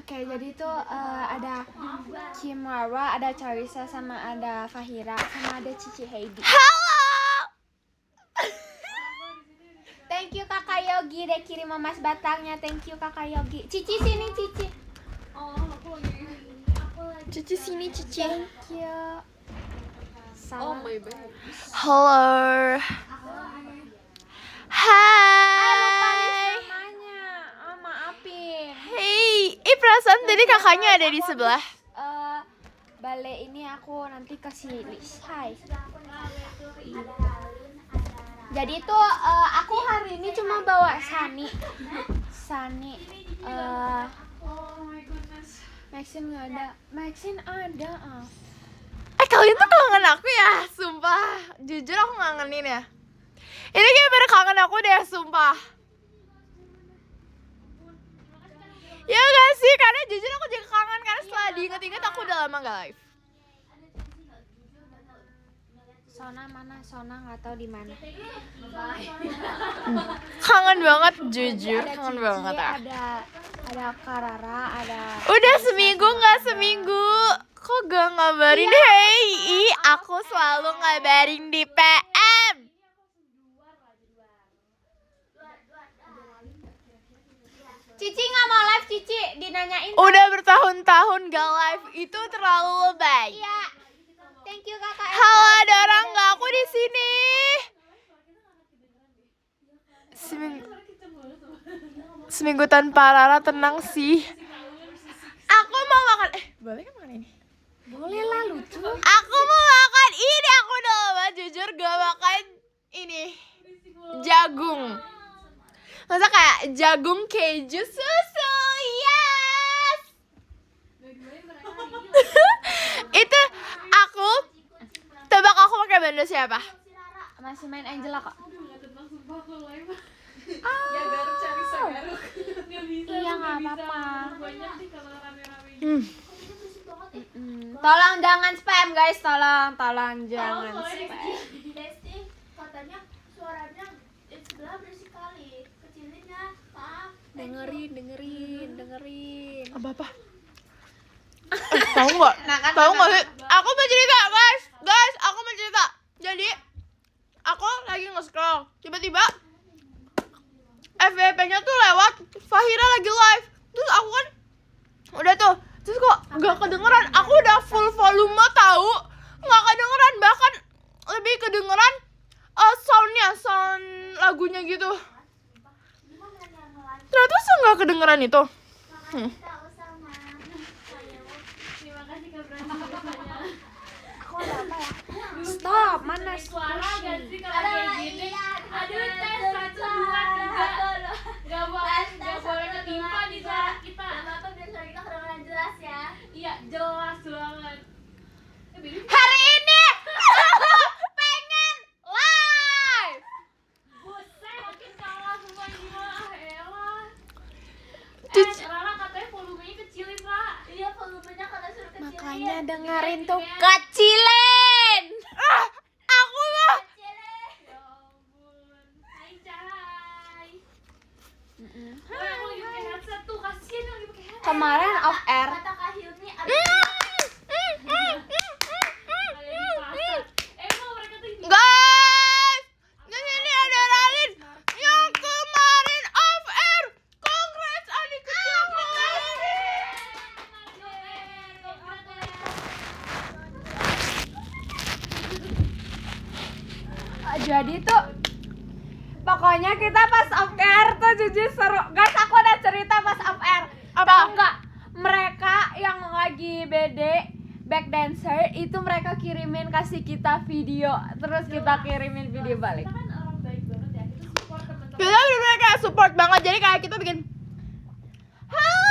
Oke, jadi tuh ada Kimara, ada Charissa, sama ada Fahira, sama ada Cici Heidi. Halo. Thank you Kakak Yogi udah kirim emas batangnya. Thank you Kakak Yogi. Cici sini Cici. Cici sini Cici. Thank you. Salam. my bad. Halo. Hai. Namanya. Maafin. Hey, perasaan tadi kakaknya ada di sebelah. Balik ini aku nanti kasih list. Hai. Jadi tuh aku hari ini cuma bawa Sani. Maxine nggak ada. Maxine ada. Kalian tuh kangen aku ya, sumpah. Jujur aku ngangenin ya. Ini kayak pada kangen aku deh, sumpah. Ya gak sih, karena jujur aku juga kangen. Karena setelah diinget-inget aku udah lama gak live. Sona mana? Sona nggak tahu di mana. Kangen banget, jujur. Ada Kangen Cici, banget ah. ada Karara, ada. Udah seminggu gak seminggu. Kok gak ngabarin? Hey, aku selalu ngabarin di PM. Cici nggak mau live, Cici dinanyain. Udah bertahun-tahun gak live, itu terlalu lebay. Iya. Thank you Kakak. Halo, ada orang nggak? Aku di sini. Seminggu tanpa Rara tenang sih. Aku mau makan. Boleh kan makan ini? Boleh lah, lucu. Aku mau makan ini. Aku udah lama jujur gak makan ini. Jagung. Masa kayak jagung keju susu. Yes. Itu aku. Tebak aku pakai bando siapa? Masih main Angela kok. Ya garuk cari garuk. Iya nggak apa-apa. Banyak sih kalau rame-rame. Tolong jangan spam guys, tolong jangan spam. Desti katanya suaranya sebelah berisik kali. Kecilin ya, maaf. Dengerin. Apa? Tahu nggak? Tahu nggak sih? Aku mau cerita guys, aku mau cerita. Jadi aku lagi nge-scroll, tiba-tiba FYP-nya tuh lewat, Fahira lagi live. Terus aku kan udah tuh, terus kok nggak kedengeran. Aku udah full volume tahu, nggak kedengeran, bahkan lebih kedengeran sound lagunya gitu. Ternyata nggak kedengeran itu. Stop, mana Suara gak sih kalau Ada, kayak gini? iya, Aduh, ada, tes ada, 1, 2, 3. ada. Gak boleh ketimpa di suara kita. Kenapa biar suara kita kedengeran jelas ya? Iya, jelas banget. Hari ini pengen live. Buset, makin kalah semua ini mah. Elah. Cici. Rara katanya volumenya kecilin, Ra. Iya, volumenya kalau suruh kecilin. makanya dengerin tuh Kecilin. Aku mah. Kecilin. Ya ampun. Hai, Cahai. Oh, yang lagi pakai headset tuh, kasihan yang lagi pakai headset. kemarin off air. Kata Kak Hilmi Hmm. Kayak di pasar. Emang mereka tuh Guys, di sini ada Ralin yang kemarin off air. Congrats adik kecilku. Jadi tuh pokoknya kita pas off air tuh jujur seru. Guys, aku ada cerita pas off air. Apa? Tahu nggak? Mereka yang lagi BD back dancer itu mereka kirimin kasih kita video, terus kita kirimin video balik. Kita kan orang baik banget ya. Kita support teman-teman. Kita bener-bener kayak support banget. Jadi kayak kita bikin Halo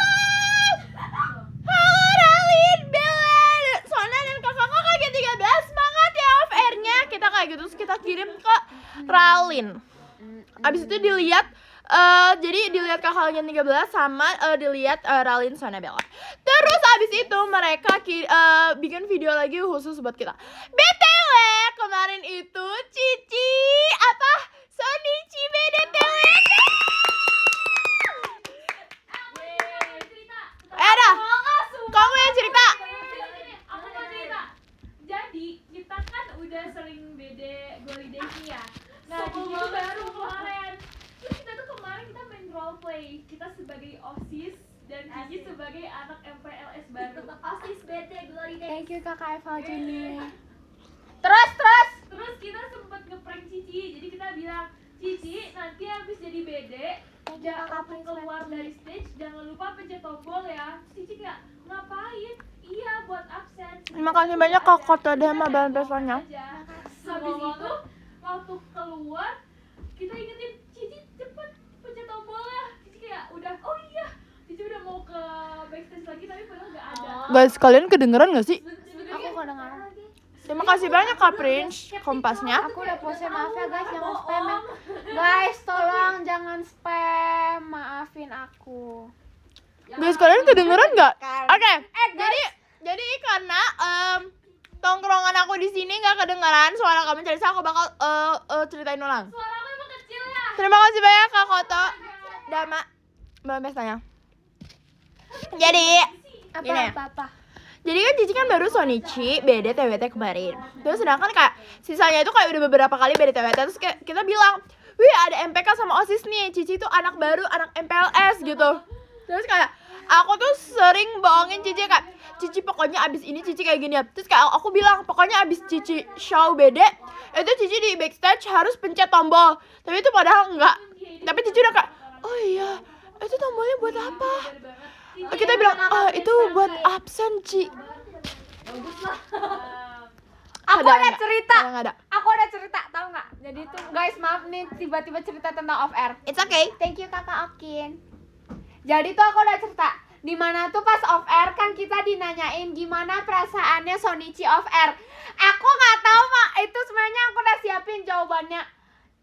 Ralin, Bella, Sona dan kakak-kakak G13 semangat ya off airnya. Kita kayak gitu terus kita kirim ke Ralin. Abis itu dilihat jadi dilihat kakaknya 13 sama dilihat Ralin Sona Bella. Terus abis itu mereka bikin video lagi khusus buat kita. BTW kemarin itu Cici Sonichi BDTW. Era dan Cici sebagai anak MPLS baru. OSIS BD Glory Days. Thank you kakak Evangeline. Terus Terus kita sempat ngeprank Cici, jadi kita bilang, Cici nanti habis jadi BD jangan keluar dari stage, jangan lupa pencet tombol ya. Terus Cici kayak, ngapain? Iya buat absen. Terima kasih banyak Kak Kota Dama bahan pesannya. Habis itu waktu keluar kita ingetin Cici cepet pencet tombolnya. Cici kayak udah, oh iya, Cici udah mau ke backstage lagi tapi padahal nggak ada. Guys, kalian kedengeran gak sih? Aku kedengaran. Terima kasih banyak Kak Prince kompasnya. Aku udah pose, maaf ya guys, jangan spam ya. Guys, tolong jangan spam, maafin aku. Guys, kalian kedengeran nggak? Oke, jadi karena tongkrongan aku di sini nggak kedengeran suara kamu cerita, aku bakal ceritain ulang. Suara aku emang kecil ya. Terima kasih banyak Kak Koto Dama bahan pestanya. Jadi gini ya. Apa? Jadi kan Cici kan baru Sonichi BD TWT kemarin. Terus sedangkan kayak sisanya itu kayak udah beberapa kali BD TWT. Terus kayak kita bilang, wih ada MPK sama OSIS nih. Cici tuh anak baru, anak MPLS gitu. Terus kayak aku tuh sering bohongin Cici kayak, Cici pokoknya abis ini Cici kayak gini ya. Terus kayak aku bilang pokoknya abis Cici show BD itu Cici di backstage harus pencet tombol. Tapi itu padahal enggak. Tapi Cici udah kayak, oh iya itu tombolnya buat apa? Kita bilang, oh itu buat absen Ci. Aku ada cerita. Nggak ada. Aku ada cerita, tahu nggak? Jadi tuh guys, maaf nih tiba-tiba cerita tentang off air. It's okay. Thank you kakak Okin. Jadi tuh aku ada cerita. Dimana tuh pas off air kan kita dinanyain gimana perasaannya Sonichi off air. Aku nggak tahu mak, itu sebenarnya aku udah siapin jawabannya.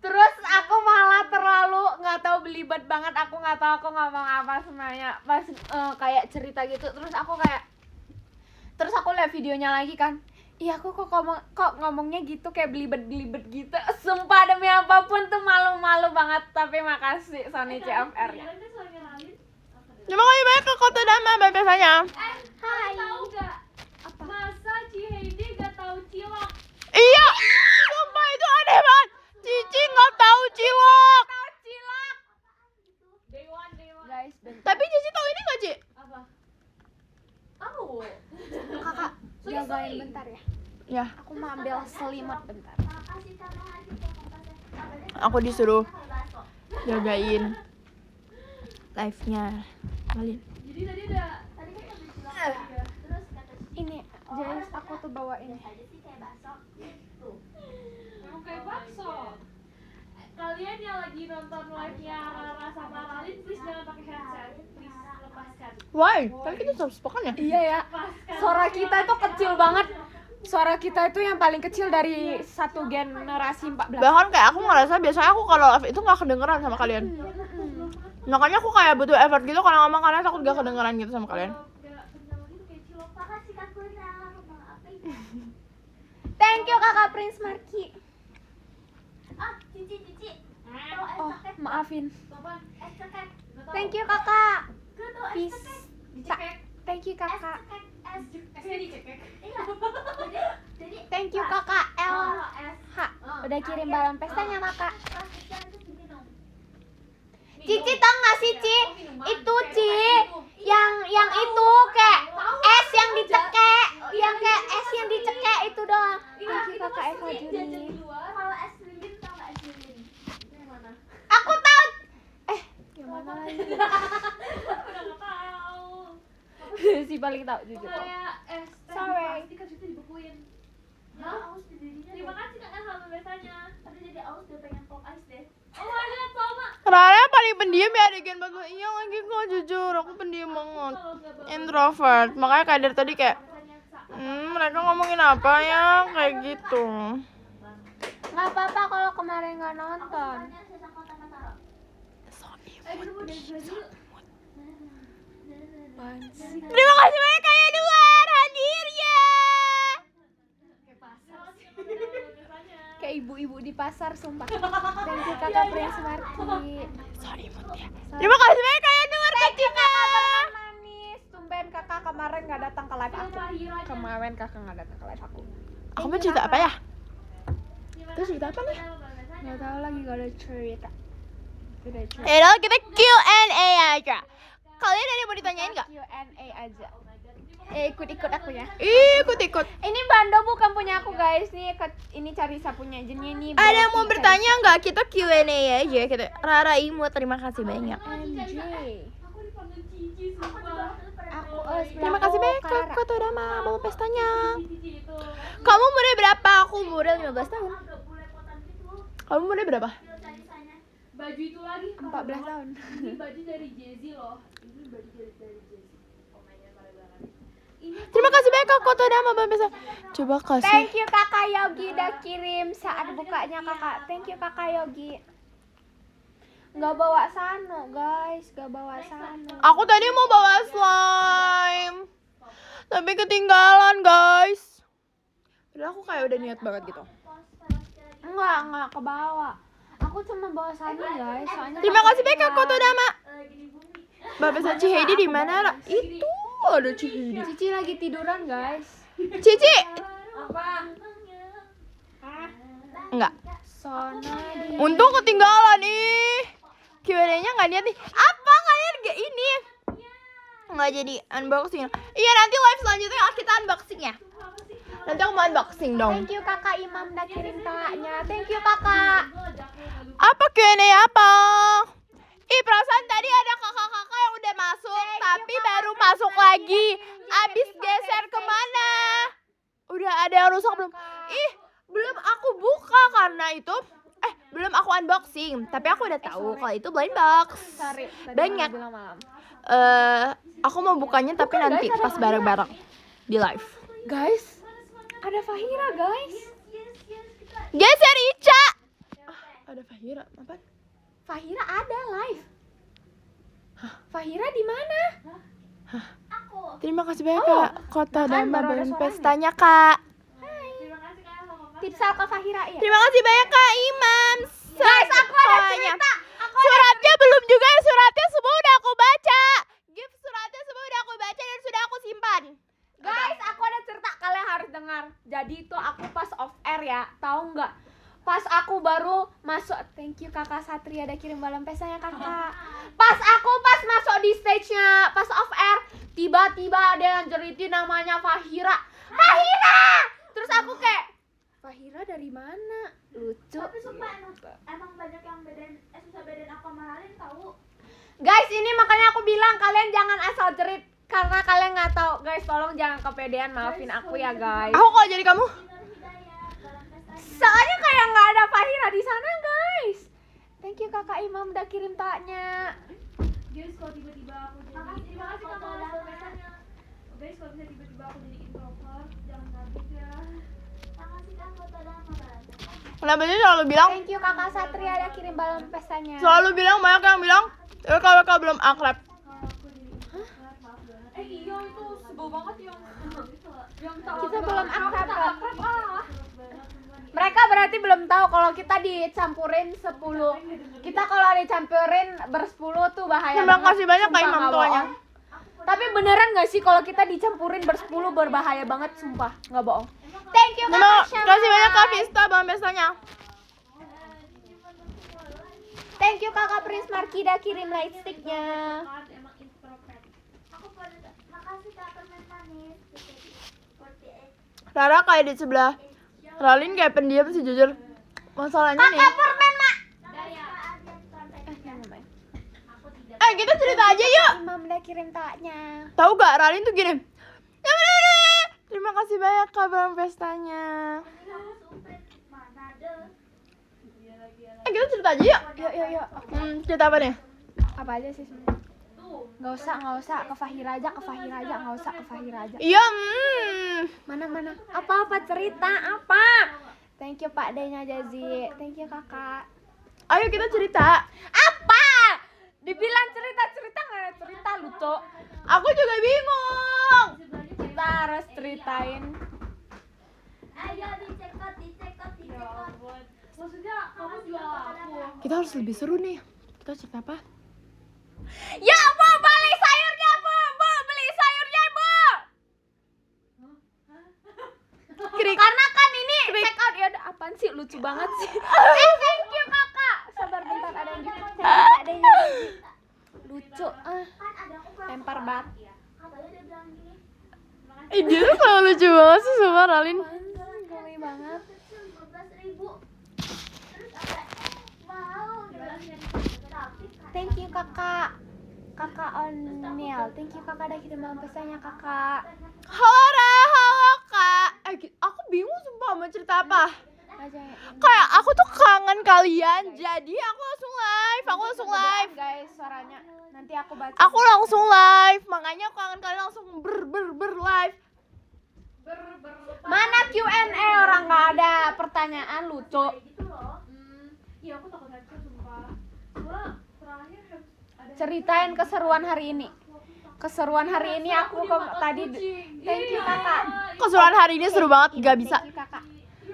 Terus aku malah terlalu nggak tahu belibet banget. Aku nggak tahu aku ngomong apa sebenarnya pas kayak cerita gitu. Terus aku lihat videonya lagi kan. Iya aku kok ngomongnya gitu kayak belibet gitu. Sumpah demi apapun tuh malu banget. Tapi makasih Sonichi off air ya. Terima kasih banyak Kak Kota Dama bahan pestanya. Hai. Tahu nggak? Masa Ciheidi nggak tahu cilok? Iya, sumpah itu aneh banget. Cici nggak tahu cilok. Day one. Guys, bentar. Tapi Cici tahu ini nggak Ci? Apa? Tahu. Kakak jagain bentar ya. Ya, Aku mau ambil selimut bentar. Makasih tambahan itu kompasnya. aku disuruh jagain live-nya Malin. Jadi tadi ada Tadi kan habis bilang ya. Terus kata si Ini, guys, aku tuh bawa ini. aja sih kayak bakso. Tuh. memang kayak bakso. Kalian yang lagi nonton live-nya Rara sama Ralin, please jangan pakai headset. Please lepaskan. Why? Kan kita soft-spoken ya? Iya ya. Suara kita itu kecil banget. Suara kita itu yang paling kecil dari satu generasi 14. Bahkan kayak aku ngerasa biasanya aku kalau live itu nggak kedengeran sama kalian. Makanya aku kayak butuh effort gitu kalau ngomong karena takut gak kedengeran gitu sama kalian. Makasih Kak Kurang. Maaf ya. Thank you Kakak Prince Marki. Ah, Cici. Tahu es Oh, ceket? maafin. Es ceket. Thank you Kakak. Gue tahu es Peace. ceket. Thank you Es Kakak. ceket. Es Esnya dicekek. Iya. Jadi Thank you Kakak L. es. H. Udah kirim balon pestanya Kakak. Pas hujan terus diminum. Cici tau gak sih Ci? Itu Ci yang itu kayak es yang dicekek, yang kayak es yang dicekek itu doang. Thank you Kakak Eva Juni. Kalau es lilin tau nggak es lilin? Yang mana? Aku tahu. Yang mana lagi? Udah nggak tahu. Si paling tahu jujur. Kayak es teh Sorry. plastik kan itu dibukuin. Ya, aus dirinya. Terima kasih Kak El sama biasanya. Tapi jadi aus dia pengen pop ice deh. Oh my god, sama. Rara paling pendiam ya adegan batu. Iya lagi kok jujur, aku pendiam banget. Kalau nggak bawa Introvert, makanya kayak dari tadi kayak mereka ngomongin apa ya kayak gitu. Nggak apa-apa kalau kemarin nggak nonton. Soalnya saya sama Tama Taro. Terima kasih banyak kayak luar hadirnya. Kayak ibu-ibu di pasar sumpah. Thank you Kakak Prince Marki. So imut ya. Terima kasih banyak kayak luar kecilnya. Manis. Tumben Kakak kemarin nggak datang ke live aku. Kemarin Kakak nggak datang ke live aku. Aku mau cerita apa ya? Terus cerita apa nih? Nggak tahu lagi, gak ada cerita. Udah cerita. Yaudah kita Q&A aja. kalian ada yang mau ditanyain nggak? Q&A aja. Ikut aku ya. Ikut. Ini bando bukan punya aku guys. Nih ini Carissa punya. Jadi ini Ada yang mau berarti bertanya nggak? Kita Q&A aja. Kita Rara Imo, terima kasih banyak. MJ. Aku dipanggil Cici sumpah. Terima kasih banyak Kak Koto Dama mau pestanya. Cici itu Kamu umurnya berapa? Aku umurnya 15 tahun. Kamu umurnya berapa? baju itu lagi 14 tahun. Ini baju dari Jay-Z loh. Ini baju dari Jay-Z. Oh my god, parah banget. Ini Terima kasih banyak Kak Koto Dama mau pesta. Coba kasih. Thank you Kakak Yogi udah kirim saat bukanya Kakak. Thank you Kakak Yogi. Nggak bawa Sano guys, nggak bawa Sano. Aku tadi mau bawa slime, tapi ketinggalan guys. Padahal aku kayak udah niat banget gitu. Enggak ke bawah. Aku cuma bawa Sano guys, soalnya Terima kasih banyak Kak Koto Dama. Bapak Sachi Heidi di mana? Ra? Itu ada Cici. Cici lagi tiduran guys. Cici. apa? Enggak. Sona di Untung ketinggalan nih. Q&A-nya nggak lihat nih. Apa kalian gak ini? Nggak jadi unboxing. Iya nanti live selanjutnya kita unboxing ya. Nanti aku mau unboxing dong. Thank you Kakak Imam udah kirim kakaknya. Thank you Kakak. Apa Q&A apa? Ih perasaan tadi ada kakak-kakak yang udah masuk tapi baru masuk lagi. Abis geser kemana? Udah ada yang rusak belum? Ih belum aku buka karena itu belum aku unboxing. Tapi aku udah tahu kalau itu blind box. Sorry, tadi Banyak. bilang malam. Aku mau bukanya tapi nanti pas bareng-bareng di live. Guys, ada Fahira guys. Geser Ica. Ada Fahira apa? Fahira ada live. Fahira di mana? Terima kasih banyak Kak Kota Dama baru ada Balon suaranya. Pestanya Kak. Terima kasih Kak Mama. Tipsal ke Fahira ya. Terima kasih banyak Kak Imam. Guys, aku ada Semuanya. cerita. Suratnya belum juga, suratnya semua udah aku baca. Gift suratnya semua udah aku baca dan sudah aku simpan. Guys, aku ada cerita kalian harus dengar. Jadi itu aku pas off air ya, tahu nggak? Pas aku baru masuk, thank you Kakak Satria udah kirim balon pestanya Kakak. Pas masuk di stage-nya, pas off air, tiba-tiba ada yang jeritin namanya Fahira. Fahira! Terus aku kayak, Fahira dari mana? Lucu. Tapi sumpah emang banyak yang susah bedain aku sama Ralin tahu. Guys, ini makanya aku bilang kalian jangan asal jerit karena kalian nggak tahu. Guys, tolong jangan kepedean, maafin aku ya guys. Aku kalau jadi kamu. Soalnya kayak nggak ada Fahira di sana guys. Thank you Kakak Imam udah kirim taknya. Guys, kalau tiba-tiba aku jadi terima kasih Kak Mama atas pesannya. Guys, kalau bisa tiba-tiba aku jadi introvert, jangan kaget ya. Makasih kan foto Dama. Kenapa sih selalu bilang? Thank you Kakak Satria udah kirim balon pestanya. Selalu bilang banyak yang bilang WK belum akrab. Kalau aku jadi introvert, maaf banget. Iya itu sebel banget yang tahu Kita belum akrab. akrab ah. Mereka berarti belum tahu kalau kita dicampurin 10. Kita kalau dicampurin bersepuluh tuh bahaya. Terima banget. kasih banyak Kak Sumpah, Imam nggak tuanya. bohong. Tapi beneran gak sih kalau kita dicampurin bersepuluh berbahaya banget, sumpah, nggak bohong. Thank you Terima Kakak Syamai. kasih banyak Kak Vista balon pestanya. Thank you Kakak Prince Markida kirim light sticknya. Emang introvert. Aku pada makasih Kak permen manis. 48. Rara kayak di sebelah. Ralin kayak pendiam sih jujur. Masalahnya nih. Permen mak. Kita cerita aja yuk. Imam udah kirim taknya. Tahu gak Ralin tuh gini. Terima kasih banyak Kak balon pestanya. Kita cerita aja yuk. Yuk. Cerita apa nih? Apa aja sih sebenarnya? Nggak usah ke Fahira aja, nggak usah ke Fahira aja. Iya. Mana? Apa cerita apa? Thank you Pak D-nya Jazi. Thank you Kakak. Ayo kita cerita. Apa? Dibilang cerita nggak ada cerita lucu. Aku juga bingung. Kita harus ceritain. Ayo dicekot. Ya ampun. Maksudnya kamu jual aku. Kita harus lebih seru nih. Kita cerita apa? Ya Bu, beli sayurnya Bu, beli sayurnya Bu. Karena kan ini check out ya, apaan sih lucu banget sih. Thank you Kakak. Sabar bentar ada yang gitu. Thank you Pak D-nya. Lucu. Kan ada aku lempar bat. Katanya dia bilang gini, Dia tuh selalu lucu banget sih sumpah Ralin. Geli banget. kecil 15.000. Terus apa? Mau gitu. Tapi Thank you kakak. Kakak Onil. Thank you kakak udah kirim pesannya kakak. Halo kak. Aku bingung sumpah mau cerita apa. Aja. Kayak aku tuh kangen kalian, jadi aku langsung live. Guys, suaranya nanti aku baca. Aku langsung live, makanya aku kangen kalian langsung live. Mana Q&A orang nggak ada pertanyaan lucu. gitu loh. Iya aku takut hancur sumpah. Cuma terakhir ada Ceritain keseruan hari ini. Keseruan hari ini aku tadi. Thank you kakak. Keseruan hari ini seru banget, gak bisa. Thank you kakak.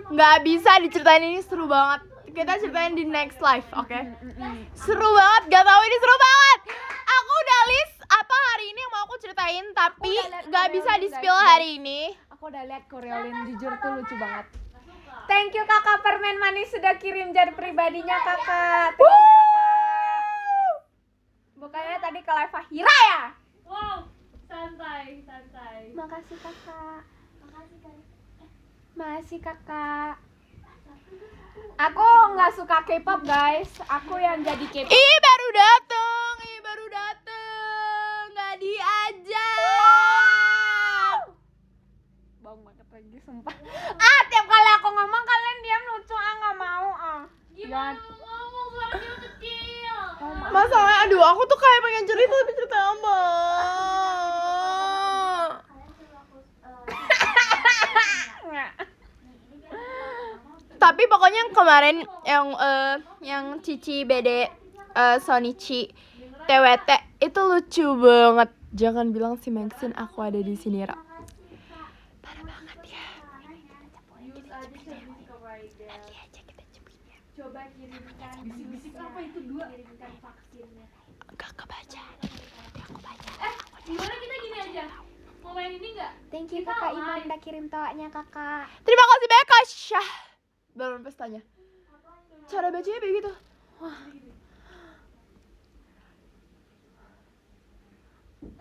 Nggak bisa diceritain, ini seru banget. Kita ceritain di next live, oke? Seru banget, gak tahu ini seru banget. Aku udah list apa hari ini yang mau aku ceritain, tapi gak bisa di spill hari ini. Aku udah lihat Koreolin, jujur tuh lucu banget. Thank you kakak permen manis sudah kirim jar pribadinya kakak. Thank you, kakak. Bukannya tadi ke live Fahira ya? Wow, santai. Makasih kakak. Makasih kakak. Aku nggak suka K-pop guys. Aku yang jadi K-pop. Ih baru dateng, nggak diajak. Bang banget lagi sumpah. Tiap kali aku ngomong kalian diam lucu nggak mau Gimana ngomong suaranya kecil? Masalahnya, aduh aku tuh kayak pengen cerita tapi cerita apa? Tapi pokoknya yang kemarin yang Cici BD Sonichi TWT itu lucu banget. Jangan bilang si Maxine aku ada di sini, Ra. Parah banget ya. Use aja sertifikat provider. Nanti aja kita cepetnya. Coba kirimkan bisik-bisik apa itu dua? Kirimkan vaksinnya. Enggak kebaca. Nanti aku baca. Gimana kita gini aja? Mau main ini nggak? Thank you kakak Imam udah kirim toanya kakak. Terima kasih banyak Kak Syah. Belum pestanya. Cara bacanya begitu.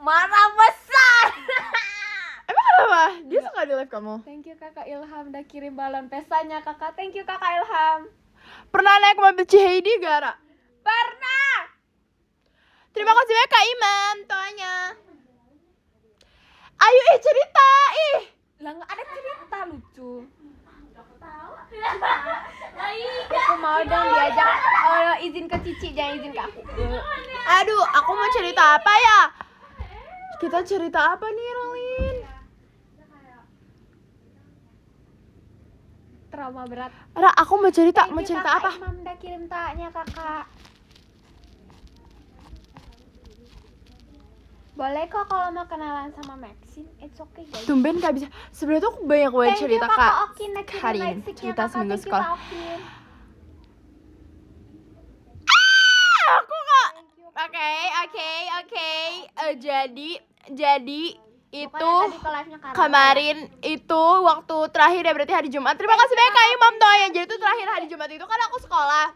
Marah besar. Emang kenapa? Dia suka di live kamu. Thank you kakak Ilham udah kirim balon pestanya kakak. Thank you kakak Ilham. Pernah naik mobil Ciheidi gak, Ra? Pernah. Terima kasih banyak Kak Imam, toanya. Ayo cerita, Lah nggak ada cerita lucu. Iya. Aku mau dong diajak. Izin ke Cici jangan izin ke aku. Aduh, aku mau cerita apa ya? Kita cerita apa nih, Rolin? Trauma berat. Ra, aku mau cerita Thank you, apa? kakak Imam udah kirim toanya kakak. Boleh kok kalau mau kenalan sama Maxine, it's okay guys. Tumben Kak bisa. Sebenarnya tuh aku banyak banget Thank you, cerita kakak Kak. Okin udah kirim Hari ini like stick-nya, cerita kakak. seminggu Thank you, sekolah. Kak Okin. Aku kok. Oke. Jadi itu Pokoknya tadi ke live-nya Kak Rara. kemarin itu waktu terakhir ya, berarti hari Jumat. Terima kasih banyak Kak Imam doanya. Jadi itu terakhir hari Jumat itu kan aku sekolah.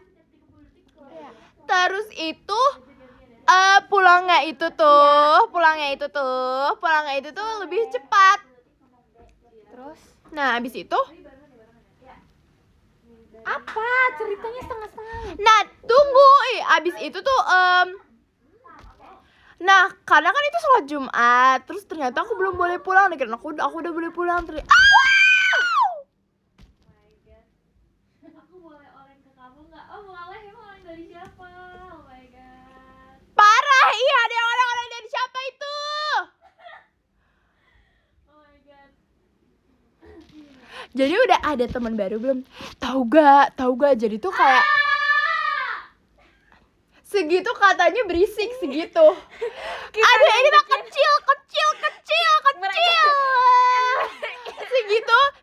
Iya. Terus itu pulangnya itu tuh lebih cepat. Terus Nah, habis itu apa? Ceritanya setengah-setengah. nah, tunggu. Abis itu tuh nah, karena kan itu sholat Jumat, terus ternyata aku belum boleh pulang. Dikira aku udah boleh pulang. Aku boleh oleng ke kamu nggak? Oh mau oleng, emang oleng dari siapa? Oh my god. Parah, iya ada yang orang-orang dari siapa itu? Oh my god. Jadi udah ada teman baru belum? Tahu gak? Jadi tuh kayak segitu katanya berisik segitu. Aduh ini mah kecil.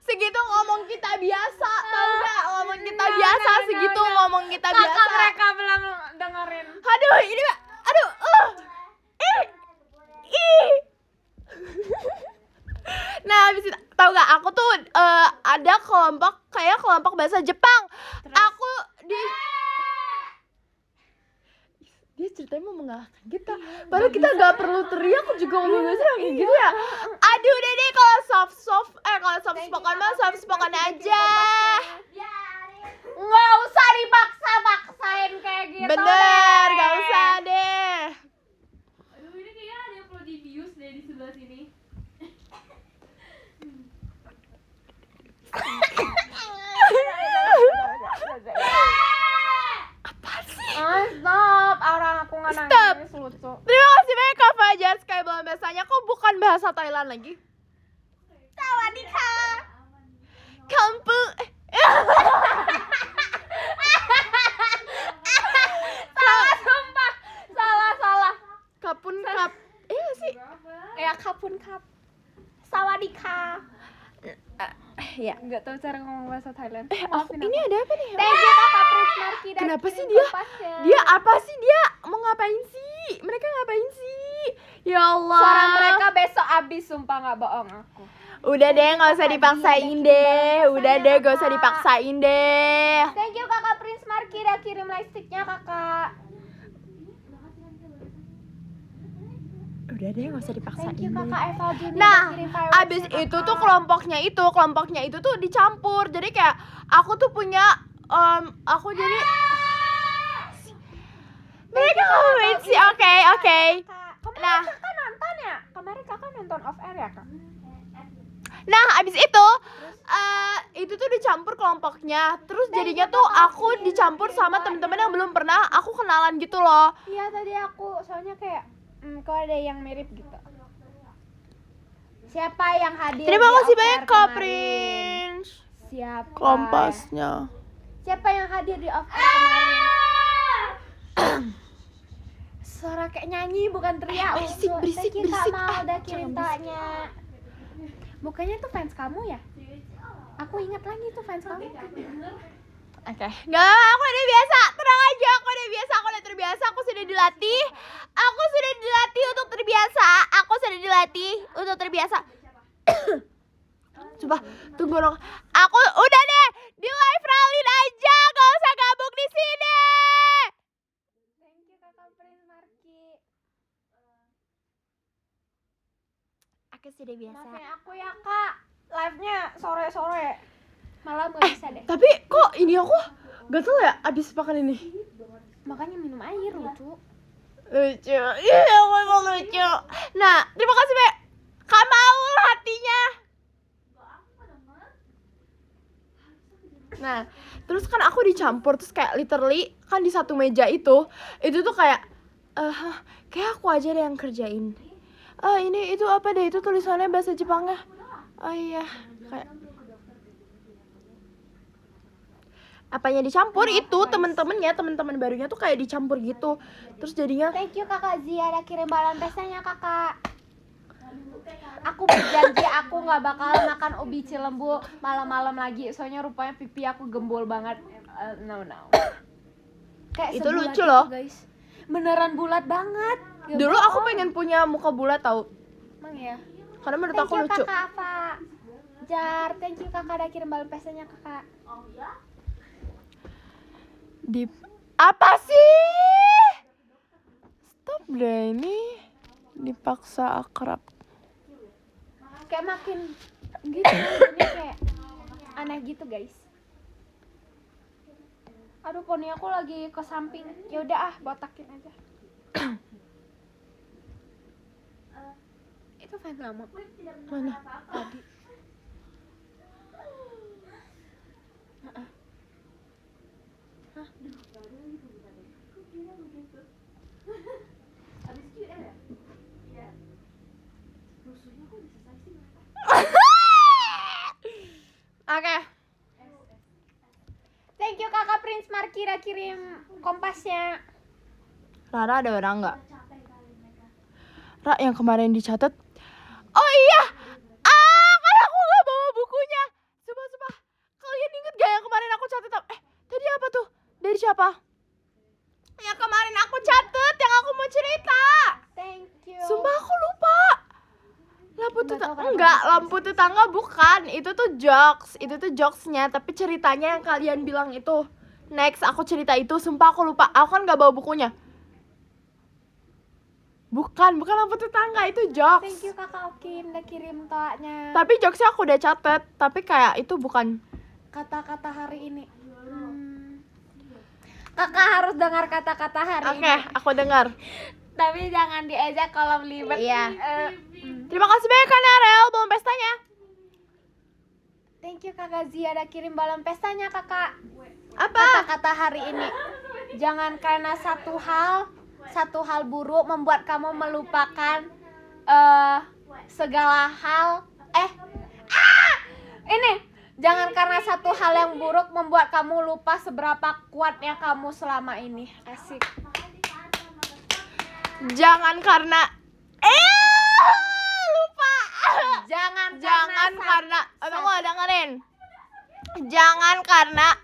Segitu ngomong kita biasa, tahu gak? Ngomong kita biasa segitu ngomong kita biasa. Kakak mereka belum dengerin. Aduh ini mah, Nah habis itu tahu gak? Aku tuh ada kelompok bahasa Jepang. Aku di dia ceritanya mau mengalahkan kita. Padahal kita nggak perlu teriak juga ngomong-ngomong kayak gitu ya. Aduh udah deh, kalau soft spoken mah soft spoken aja. Nggak usah dipaksa-paksain kayak gitu. Bener, deh. gak usah deh. Aduh, ini kayaknya ada yang perlu di-views deh di sebelah sini. Apa sih? Stop, orang aku nggak Stop. nangis lucu. Terima kasih banyak Kak Fajar. Sekali belum bahasanya kok bukan bahasa Thailand lagi. Sawadika. Kampu. Salah sumpah. Salah. Kapun kap. Iya sih. Ya kapun kap. Sawadika. Ya. Nggak tahu cara ngomong bahasa Thailand. Ini ada apa nih? Thank you Kakak Prince Marky dan Kenapa sih kirim dia? kompasnya. Dia apa sih dia? Mau ngapain sih? Mereka ngapain sih? Ya Allah. Suara mereka besok abis, sumpah nggak bohong aku. Udah deh, nggak usah dipaksain deh. Udah deh, gak usah dipaksain deh. Thank you Kakak Prince Marky udah kirim lightsticknya Kakak. Udah deh, gak usah dipaksain Thank you deh. Kakak Eva Juni Nah, udah kirim fireworks-nya, abis Kakak. itu tuh kelompoknya itu tuh dicampur. Jadi kayak aku tuh punya aku jadi mereka ngapain sih? Oke. Kak, kemarin Nah. Kakak nonton ya? Kemarin Kakak nonton off air ya Kak? Nah, abis itu tuh dicampur kelompoknya. Terus jadinya tuh aku dicampur sama temen-temen yang belum pernah aku kenalan gitu loh. Iya tadi aku soalnya kayak kok ada yang mirip gitu. Siapa yang hadir? Terima di kasih off banyak air Kak kemarin? Prince. Siapa? Kompasnya. Siapa yang hadir di off air kemarin? Suara kayak nyanyi bukan teriak. Berisik, Untuk. berisik, Thank you, Kak berisik. Mal, udah Jangan kirim berisik. taknya. Bukannya tuh fans kamu ya? Aku ingat lagi tuh fans kamu. Oke. Gak, aku udah biasa. Tenang aja, aku udah biasa. Aku udah terbiasa. Aku sudah dilatih. Untuk terbiasa. Coba tunggu dong. Aku udah deh di live Ralin aja. Gak usah gabung di sini. Thank you Kakak Prince Marky. Aku sudah biasa. Maafin aku ya Kak. Live-nya sore-sore. Malam gak bisa deh. Tapi kok ini aku gatel ya abis makan ini. Makanya minum air lucu. Lucu. Iya, emang lucu. Nah, terima kasih banyak Kak Maul hatinya. Nah, terus kan aku dicampur terus kayak literally kan di satu meja itu tuh kayak kayak aku aja deh yang kerjain. Ini itu apa deh, itu tulisannya bahasa Jepangnya. Oh iya, kayak apanya dicampur itu temen-temen barunya tuh kayak dicampur gitu. Terus jadinya Thank you Kakak Zia udah kirim balon pestanya Kakak. Aku berjanji aku nggak bakal makan ubi cilembu malam-malam lagi. Soalnya rupanya pipi aku gembul banget. No. Kayak Itu sebulat lucu loh. guys. Beneran bulat banget. Ya dulu aku bohong. pengen punya muka bulat tau. Emang ya. Karena menurut Thank aku you lucu. Kakak Ava. Jar, thank you Kakak udah kirim balon pestanya Kakak. Apa sih? Stop deh, ini dipaksa akrab. Kayak makin gitu. Ini kayak aneh gitu guys. Aduh poni aku lagi ke samping. Ya udah botakin aja. Itu fans lama. Mana? Tadi. Oke. Thank you Kakak Prince Marky udah kirim kompasnya. Rara ada orang nggak? Ra yang kemarin dicatat. Oh iya. Kan aku nggak bawa bukunya. Sumpah. Kalian inget gak yang kemarin aku catat? Tadi apa tuh? Dari siapa? Yang kemarin aku catat, yang aku mau cerita. Thank you. Sumpah aku lupa. Lampu Nggak tahu tetangga kenapa enggak, bisa lampu tetangga bukan. Itu tuh jokesnya, tapi ceritanya yang kalian bilang itu. Next aku cerita itu, sumpah aku lupa. Aku kan nggak bawa bukunya. Bukan lampu tetangga, itu jokes. Thank you Kakak Okin udah kirim toanya. Tapi jokesnya aku udah catet, tapi kayak itu bukan. Kata-kata hari ini. Kakak harus dengar kata-kata hari Oke, ini. aku dengar. Tapi jangan diajak kalau belibet. Iya. Terima kasih banyak kan Arel, balon pestanya. Thank you Kakak Zia udah kirim balon pestanya Kakak. Apa? Kata-kata hari ini. Jangan karena satu hal buruk membuat kamu melupakan segala hal. Ini jangan karena satu hal yang buruk membuat kamu lupa seberapa kuatnya kamu selama ini. Asik. Jangan karena lupa. Jangan karena abang mau dengerin. Jangan karena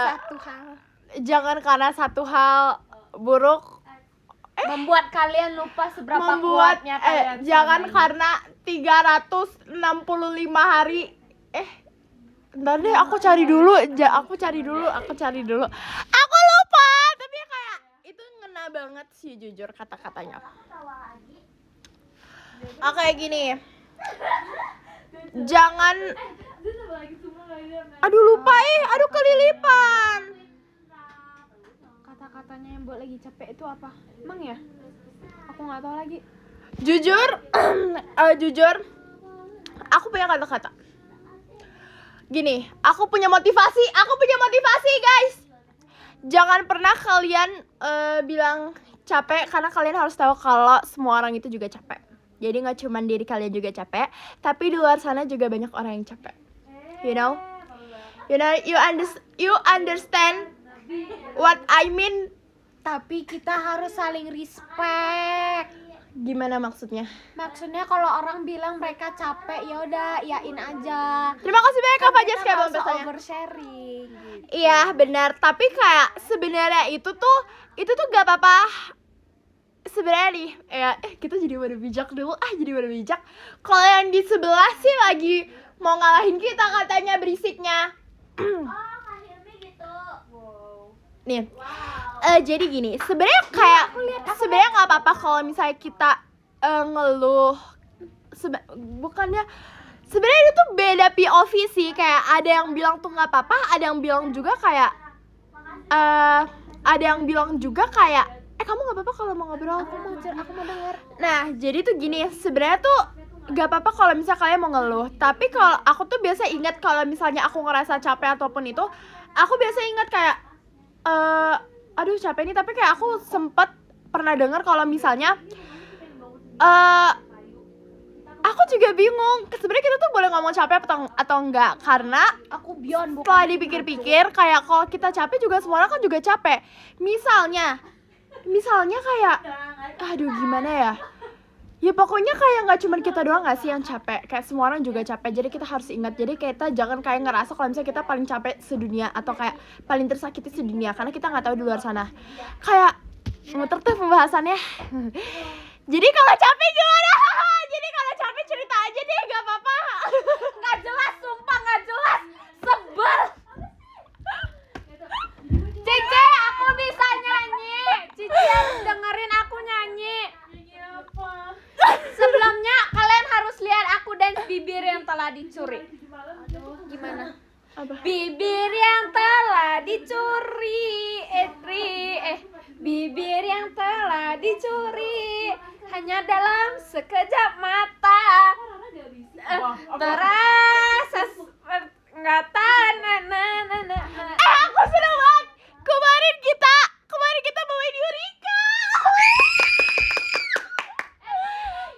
satu hal jangan karena satu hal buruk membuat kalian lupa seberapa kuatnya kalian. jangan selama ini. karena 365 hari bentar deh, aku cari dulu. Aku lupa, tapi kayak itu ngena banget sih jujur kata-katanya. Oke, gini. Jangan aduh lupa aduh kelilipan. Kata-katanya yang buat lagi capek itu apa? Emang ya? Aku nggak tahu lagi. Jujur, aku punya kata-kata. Gini, aku punya motivasi guys. Jangan pernah kalian bilang capek, karena kalian harus tahu kalau semua orang itu juga capek. Jadi nggak cuma diri kalian juga capek, tapi di luar sana juga banyak orang yang capek. You know, you understand what I mean? Tapi kita harus saling respect. Gimana maksudnya? Maksudnya kalau orang bilang mereka capek, ya udah iyain aja. Terima kasih banyak Kak Fajar Kita sekali nggak belum usah pestanya. oversharing gitu. Iya benar, tapi kayak sebenarnya itu tuh gak apa-apa. Sebenarnya nih, kita jadi pada bijak dulu. Kalau yang di sebelah sih lagi mau ngalahin kita katanya berisiknya. Kak Hilmi gitu. Nih, jadi gini, sebenarnya nggak apa-apa kalau misalnya kita ngeluh. Sebenarnya itu tuh beda POV sih. Kayak ada yang bilang tuh nggak apa-apa, ada yang bilang juga kayak kamu nggak apa-apa kalau mau ngobrol. Aku mau denger. Nah, jadi tuh gini, sebenarnya tuh gak apa-apa kalau misalnya kalian mau ngeluh. Tapi kalau aku tuh biasa ingat kalau misalnya aku ngerasa capek ataupun itu, aku biasa ingat kayak aduh capek nih. Tapi kayak aku sempet pernah dengar kalau misalnya aku juga bingung. Sebenarnya kita tuh boleh ngomong capek atau enggak, karena Aku Bion bukan. setelah dipikir-pikir kayak kalau kita capek juga semua orang kan juga capek. Misalnya kayak aduh gimana ya? Ya pokoknya kayak nggak cuma kita doang nggak sih yang capek, kayak semua orang juga capek. Jadi kita harus ingat, jadi kita jangan kayak ngerasa kalau misalnya kita paling capek sedunia atau kayak paling tersakiti sedunia, karena kita nggak tahu di luar sana. Kayak muter tuh pembahasannya. Jadi kalau capek gimana? Jadi kalau capek cerita aja deh, nggak apa-apa. Nggak jelas, sumpah nggak jelas. Sebel. Cici, aku bisa nyanyi. Cici harus dengerin aku nyanyi. Sebelumnya kalian harus lihat aku dance bibir yang telah dicuri. Gimana? Apa? Bibir yang telah dicuri, bibir yang telah dicuri hanya dalam sekejap mata. Terasa nggak tahan. Aku seneng banget. Kemarin kita bawain Yurika.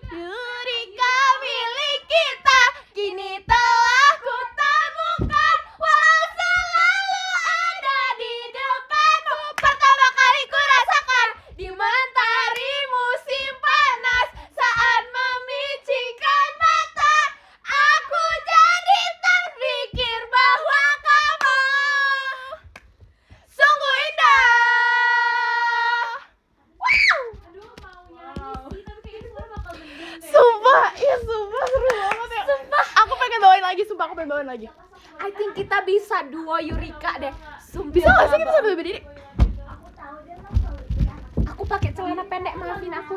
Yurika milik kita, kini telah kutemukan, walau selalu ada di depanmu. Pertama kali ku rasakan di mentari musim panas, saat memicingkan mata, aku jadi terpikir bahwa kamu sungguh indah. Wow. Sumpah seru banget ya. Sumpah. Aku pengen bawain lagi. I think kita bisa duo Yurika deh. Bisa nggak sih kita sambil berdiri? Aku tahu dia kan selalu ikut anak. Aku pakai celana pendek, maafin aku.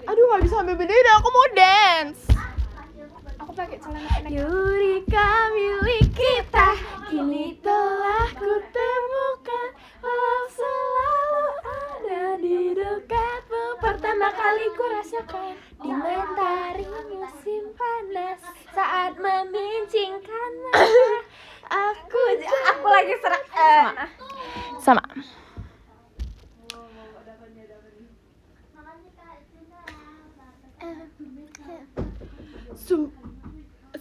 Aduh nggak bisa sambil berdiri, aku mau dance. Aku pakai celana pendek. Eureka milik kita kini telah kutemukan, walau selalu ada di dekatmu. Pertama kali ku rasakan Di mentari musim panas saat membincangkan aku lagi serak. sama. Makasih Kak Cina.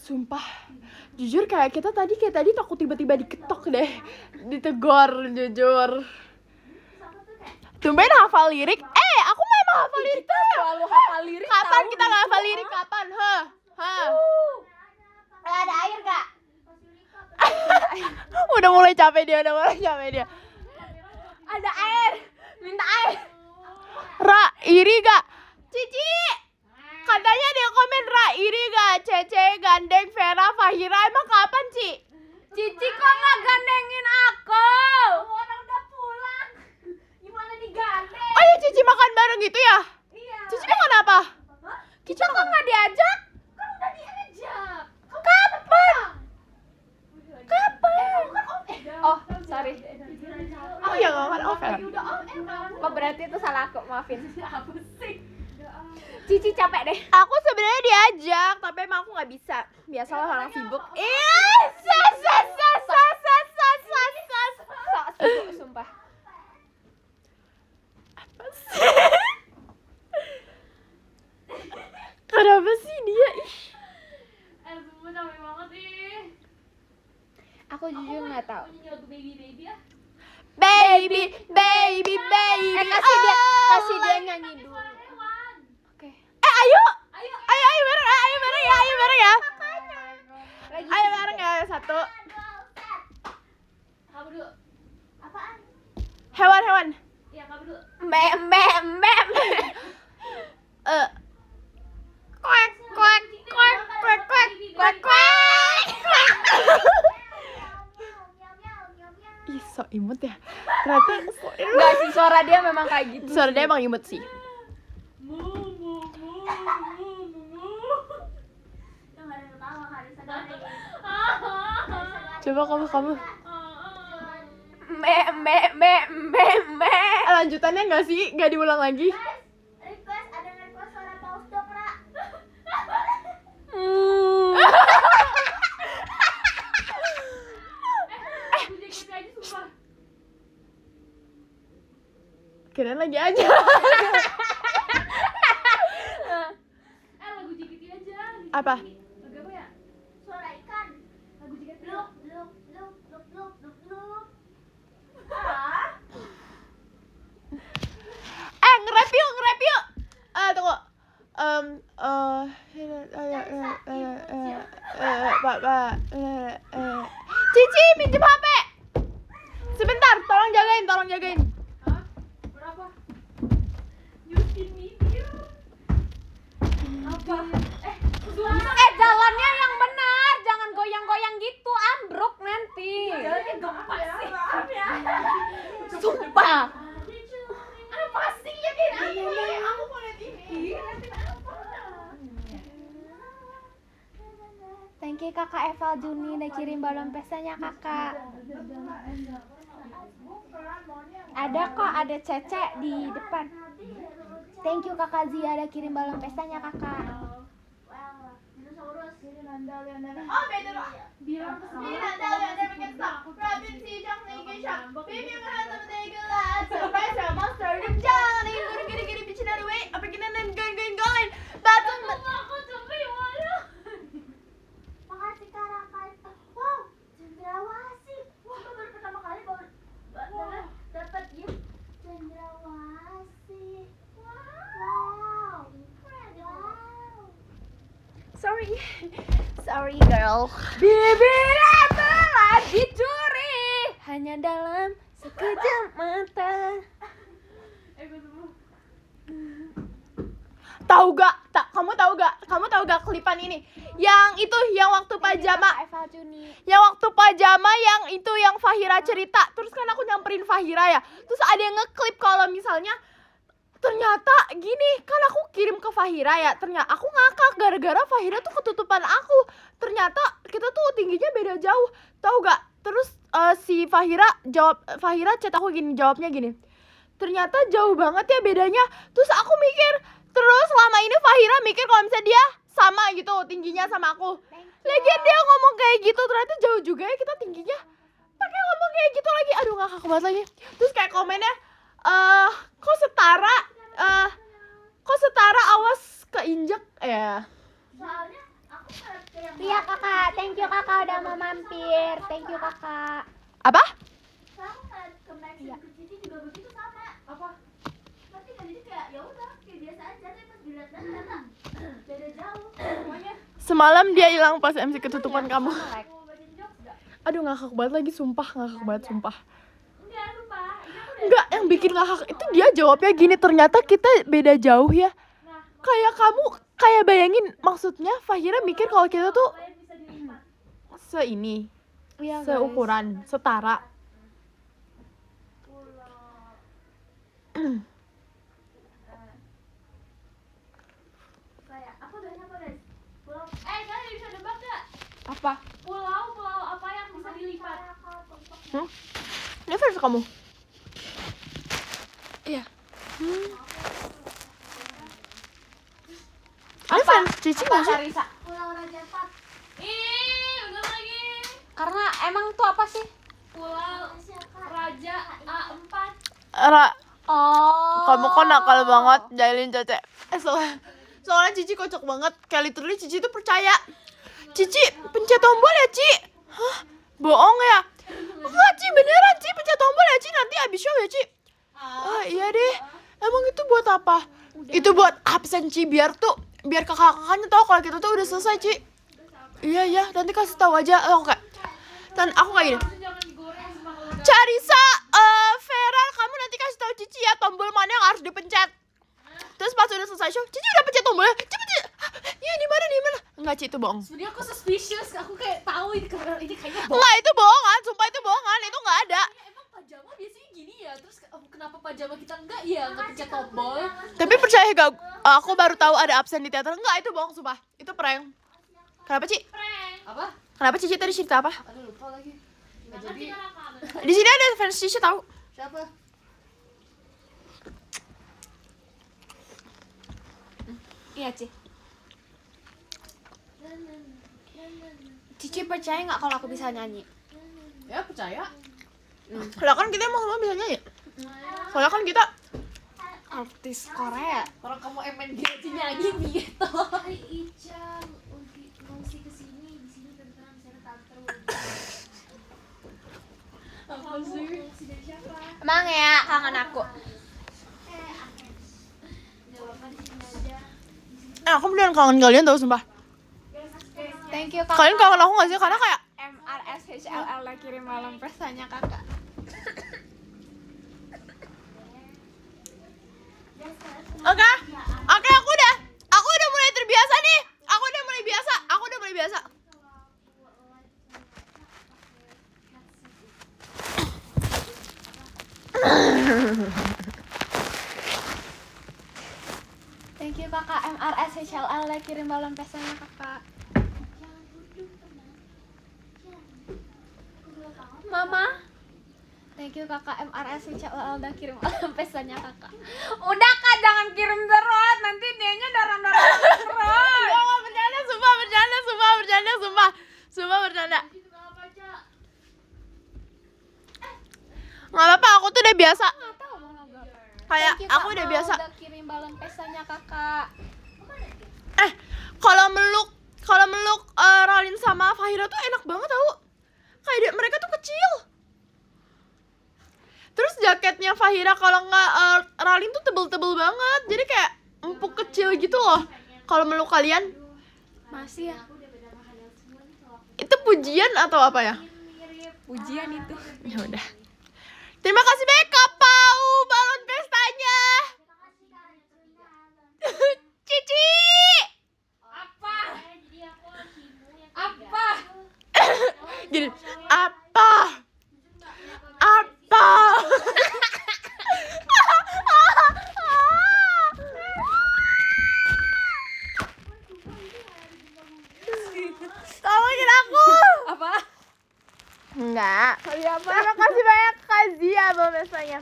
Sumpah, jujur kayak tadi takut tiba-tiba diketok deh, ditegor jujur. Tumben hafal lirik. Aku mau emang hafal lirik. Kita Selalu hafal lirik. kapan kita nggak hafal lirik? Kapan? Ada air gak? Udah mulai capek dia. Ada air. Minta air. Ra, iri gak? Cici, katanya dia komen Ra, iri gak? Cece gandeng Vera Fahira, emang kapan Ci? Cici kok nggak gandengin aku? Orang udah pulang. Gimana digandeng? Oh iya, Cici makan bareng gitu ya? Iya. Cici makan apa? Kita kok nggak diajak? Kan udah diajak. Kapan? Oh, Kan sorry. Oh iya, gak makan over. Udah on air kan. Oh berarti itu salah aku, maafin. Apa sih? Cici capek deh. Aku sebenarnya diajak, tapi emang aku nggak bisa. Biasalah orang sibuk. Sok sibuk sumpah. Kenapa sih dia? Semua capek banget ih. Aku jujur nggak tahu. Mau nyanyi lagu baby ya? Baby. Kasih dia nyanyi dulu. Hewan. Oke. Ayo Ayo. bareng ya. Lagi Ayo bareng ya, 1. Kamu dulu. Apaan? Hewan. Iya, kamu dulu. Mbak. Ih, so imut ya. Ternyata Enggak sih, suara dia memang kayak gitu. suara dia emang imut sih. Mu. Yang ada yang ketawa harus ada lagi. Coba kamu. Mbak. Lanjutannya nggak sih? Nggak diulang lagi? Request suara paus dong, Ra. Aku JKT aja sumpah. Kirain lagi aja. Lagu JKT aja. Apa? Lagu apa ya? Suara ikan. Lagu JKT. Bluk. Ah. Nge-rap yuk. Tunggu. Cici, minjem HP. Sebentar, tolong jagain. Hah? Berapa? Nyusin bibir. Apa? Jalannya yang benar, jangan goyang-goyang gitu, ambruk nanti. Jalannya gempa sih. Sumpah. Apa sih ya ini? Aku mau lihat ini. Thank you kakak Eval Juni udah kirim balon pestanya kakak. Ada kok, ada Cece di depan. Thank you kakak Zia udah kirim balon pestanya kakak. Dinosaurus. Oh, beda loh. Bilang ke semua. Aku capek mana? Makasih Kak Raka. Wow, cendrawasih. Wah, aku baru pertama kali dapat gift cendrawasih. Wow. Sorry girl. Bibirnya telah dicuri hanya dalam sekejap mata. Gue semua. Kamu tahu gak klipan ini? Yang itu, yang waktu pajama. Eva Juni. Yang waktu pajama yang itu yang Fahira cerita. Terus kan aku nyamperin Fahira ya. Terus ada yang ngeklip kalau misalnya ternyata gini, kan aku kirim ke Fahira ya. Ternyata aku ngakak gara-gara Fahira tuh ketutupan aku. Ternyata kita tuh tingginya beda jauh. Tahu gak? Terus si Fahira chat aku gini, jawabnya gini. Ternyata jauh banget ya bedanya. Terus aku mikir, terus selama ini Fahira mikir kalau misalnya dia sama gitu tingginya sama aku. Lagian dia ngomong kayak gitu, ternyata jauh juga ya kita tingginya. Pakai ngomong kayak gitu lagi, aduh ngakak banget lagi. Terus kayak komennya, kok setara awas keinjek ya. Soalnya aku ngeliat kayak Iya kakak, thank you kakak udah mau mampir. Thank you kakak. Apa? soalnya aku ngeliat ke Max dan ke Cici juga begitu sama. Apa? Tapi kan jadi kayak ya udah kayak biasa aja, tapi pas dilihat ternyata beda jauh semuanya. Semalam dia hilang pas MC ketutupan kamu. Mau bacain jokes gak? Aduh ngakak banget lagi, sumpah ngakak banget sumpah. Enggak, sumpah. Ini aku udah. Enggak, yang bikin ngakak itu dia jawabnya gini, ternyata kita beda jauh ya. Nah, Kayak kamu, kayak bayangin maksudnya Fahira mikir kalau kita tuh kalian bisa dilipat. seini, Iya seukuran, setara. Kayak aku udah nyapa guys. Pulau Kalian bisa nebak gak? Apa? Pulau apa yang bisa dilipat? Ini versi kamu? Iya. Ini fans Cici nggak sih? Karisa. Pulau Raja Empat. Udah lagi. Karena emang tuh apa sih? Pulau Raja A4. Oh. Kamu kok nakal banget, jahilin Cece. Soalnya Cici kocak banget. Kayak literally Cici tuh percaya. Cici, pencet tombol ya, Ci. Hah? Bohong ya? Enggak, Ci, beneran, Ci. Pencet tombol ya, Ci. Nanti abis show ya, Ci. Ah, iya deh. Emang itu buat apa? Itu buat absen, Ci. Biar kakak-kakaknya tahu kalau kita tuh udah selesai, Ci. Iya. Nanti kasih tahu aja. Oke. Dan aku kayak gini. Jangan digoreng sama kalau udah. Carisa, Vera, kamu nanti kasih tahu Cici ya tombol mana yang harus dipencet. Terus pas udah selesai show, Cici udah pencet tombolnya. Cepet. Ya di mana? Enggak, Ci, itu bohong. Sebenarnya aku suspicious, aku kayak tahu ini kayaknya Enggak, itu bohongan. Sumpah itu bohongan. Itu enggak ada. Emang pajama biasanya gini ya, terus kenapa pajama kita enggak ya, nggak pencet tombol? Tapi percaya gak, aku baru tahu ada absen di teater. Enggak, itu bohong, sumpah. Itu prank. Kenapa, Ci? Apa? Kenapa Cici tadi cerita apa? Aduh lupa lagi. Nggak Jadi jadi. Di sini ada fans Cici tahu. Siapa? Iya Ci. Cici percaya nggak kalau aku bisa nyanyi? Ya percaya. Soalnya kan kita emang semua bisa nyanyi. Soalnya kan kita Artis Korea. Orang kamu MNG aja nyanyi gitu. Hai Ica, ngungsi kesini, di sini tenang, di sana tante. Apa sih? Ngungsi dari siapa? Emang ya kangen aku. Jawabnya di sini aja. aku beneran kangen kalian tau, sumpah. Thank you kakak. Kalian kangen aku gak sih? Karena kayak MRSHLL kirim malam pesannya kakak. Oke, aku udah mulai terbiasa nih. Aku udah mulai biasa. Thank you kakak MRSHLL kirim balon pesannya kakak. Mama. Thank you kakak MRSHLL udah kirim balon pesannya kakak. Udah kak, jangan kirim terus, nanti dianya darah-darah terus. Gak bercanda, sumpah bercanda. Gak apa-apa, aku tuh udah biasa. Kayak Thank you, aku Kak udah Mau, biasa. udah kirim balon pesannya kakak. Kalau meluk Ralin sama Fahira tuh enak banget tau. Kayak mereka tuh kecil. Terus jaketnya Fahira kalau nggak Ralin tuh tebel-tebel banget. Jadi kayak empuk kecil gitu loh. Kalau meluk kalian, Masih ya? itu pujian atau apa ya? Ujian itu. Ya udah. Terima kasih banyak Kak Pau balon pestanya. Cici Gini, apa? Tolongin aku. Apa? Enggak. Kali apa? Terima kasih banyak Kak Zia balon pestanya.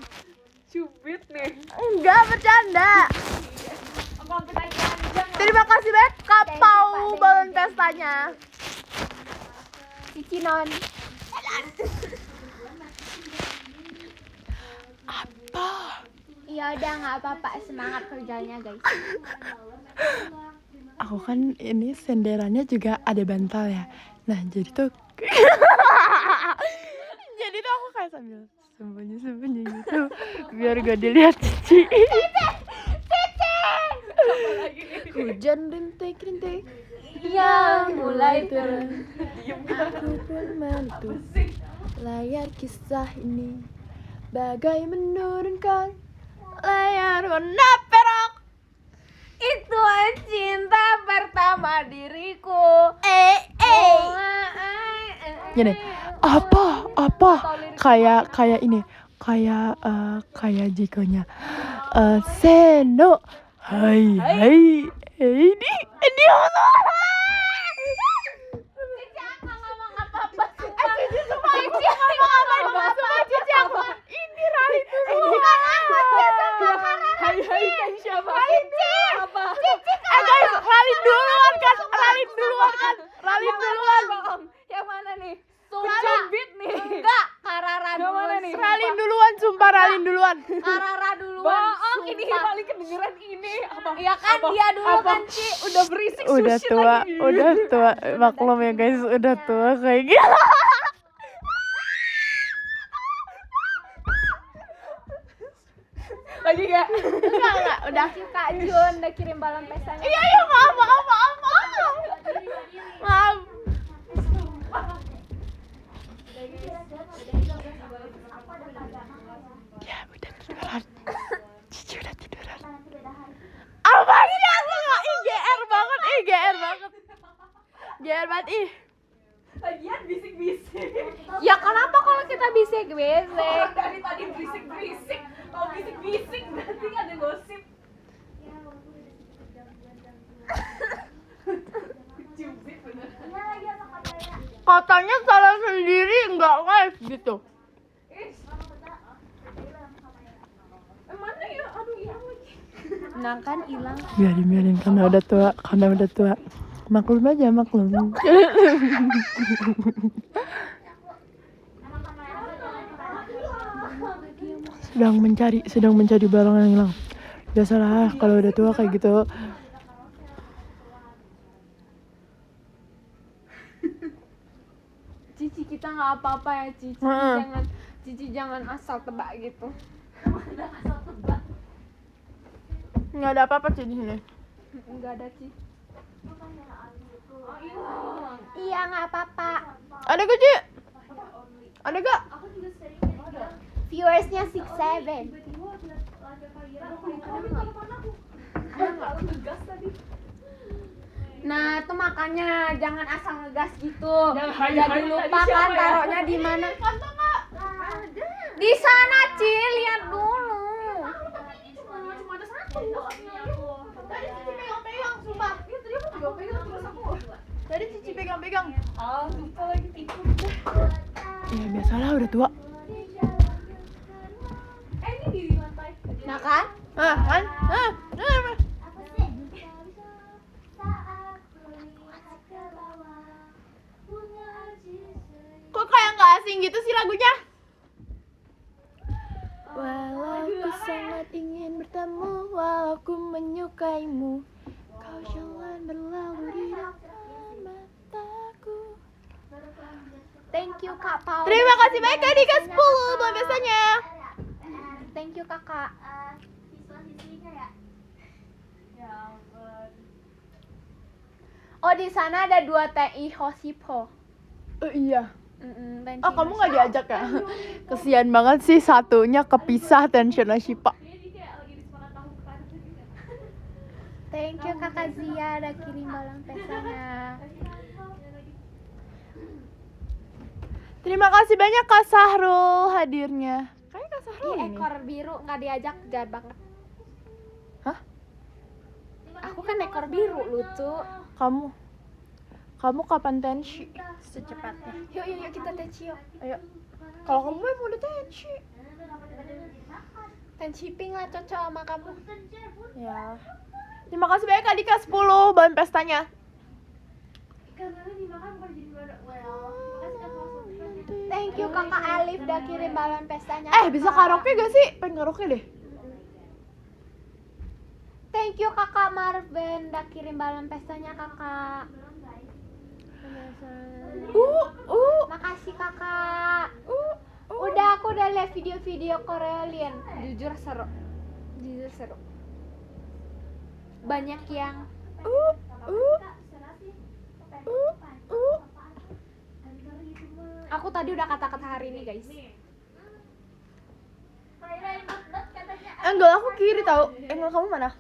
Cubit nih. Enggak, bercanda. Apa pertanyaan jangan. Terima kasih banyak Kak Pau balon pestanya. Cici non. Apa? Ya udah nggak apa-apa, semangat kerjanya guys. Aku kan ini senderannya juga ada bantal ya. Nah, jadi tuh aku kayak sambil sembunyi gitu biar gak dilihat Cici. Hujan rintik yang mulai turun. Aku pun menutup layar kisah ini, bagai menurunkan layar warna perak. Itu cinta pertama diriku. Gini, apa kayak ini, kayak jikonya Seno, hai ini Ralin duluan. Yang mana nih? Cubit nih. Enggak, Karara duluan. Sumpah Ralin duluan. Karara duluan. Bohong, ini sumpah. paling kedengeran ini. Apa? Iya kan dia dulu kan Ci. Udah berisik Udah sushi tua, lagi. udah tua. Maklum ya guys, udah tua kayak gitu. Lagi gak? Enggak, udah. Kak Jun udah kirim balon pestanya. Iya, maaf. Ya, udah tiduran. Cici udah tiduran. Apa sih aku nggak GR banget. GR banget ih. Lagian bisik-bisik. Ya kenapa kalau kita bisik-bisik? Dari tadi berisik-berisik. Kalau bisik-bisik berarti ada gosip. Cubit bener. Katanya salah sendiri nggak live gitu. Mana ya? Aduh hilang lagi. Nah kan hilang. Biarin karena udah tua. Maklum aja. sedang mencari barang yang hilang. Biasalah kalau udah tua kayak gitu. Cici kita nggak apa-apa ya Cici. Heeh. Cici jangan asal tebak gitu. Nggak ada apa-apa sih di sini. Enggak ada Ci. Iya nggak apa-apa. Ada gak Ci? Ada gak? Viewersnya 67. Nah, itu makanya jangan asal ngegas gitu. Jadi lupa kan taruhnya di mana. Di sana, Ci, lihat dulu. Cuma ada satu. Tadi Cici pegang-pegang, sumpah. Iya, tadi aku juga pegang terus aku. Tadi Cici pegang-pegang. Lupa lagi tidur. Ya biasalah udah tua. Ini di lantai. Nah kan? Kan? Kok kayak nggak asing gitu sih lagunya? Walau ku sangat ingin bertemu, walau ku menyukaimu, kau jangan berlalu di depan mataku. Thank you Kak Paul. Terima kasih banyak Kak Dika 10 buat biasanya. Thank you Kakak. Siswa-siswinya ya. Ya ampun. Oh, di sana ada 2 TI Hosipo. Iya. Thank Oh you. kamu nggak diajak ya? Kesian banget sih satunya kepisah tension Shipa. Ini kayak lagi di sekolah tahu kan. Thank you Kakak Zia udah kirim balon pestanya. Terima kasih banyak Kak Sahrul hadirnya. Kayak Kak Sahrul Ih, ini. ekor biru nggak diajak, jahat banget. Hah? Aku kan ekor biru, lucu. Kamu kapan tensi? Secepatnya. Yuk, yuk, yuk kita tensi yuk. Ayo. Kalau kamu mau udah tensi. Tensi pink lah cocok sama kamu. Ya. Terima kasih banyak Kak Dika 10 bahan pestanya. Karena dimakan bukan jadi wadah. Well, makasih kakak Sophia. Thank you kakak Alif udah kirim balon pestanya. Bisa karaoke gak sih? Pengen karaoke deh. Thank you kakak Marvin udah kirim balon pestanya kakak. Makasih kakak. Udah aku udah lihat video-video Korean. Jujur seru. Banyak yang aku tadi udah kata-kata hari ini guys. Enggak, aku kiri tahu. Enggak, kamu mana?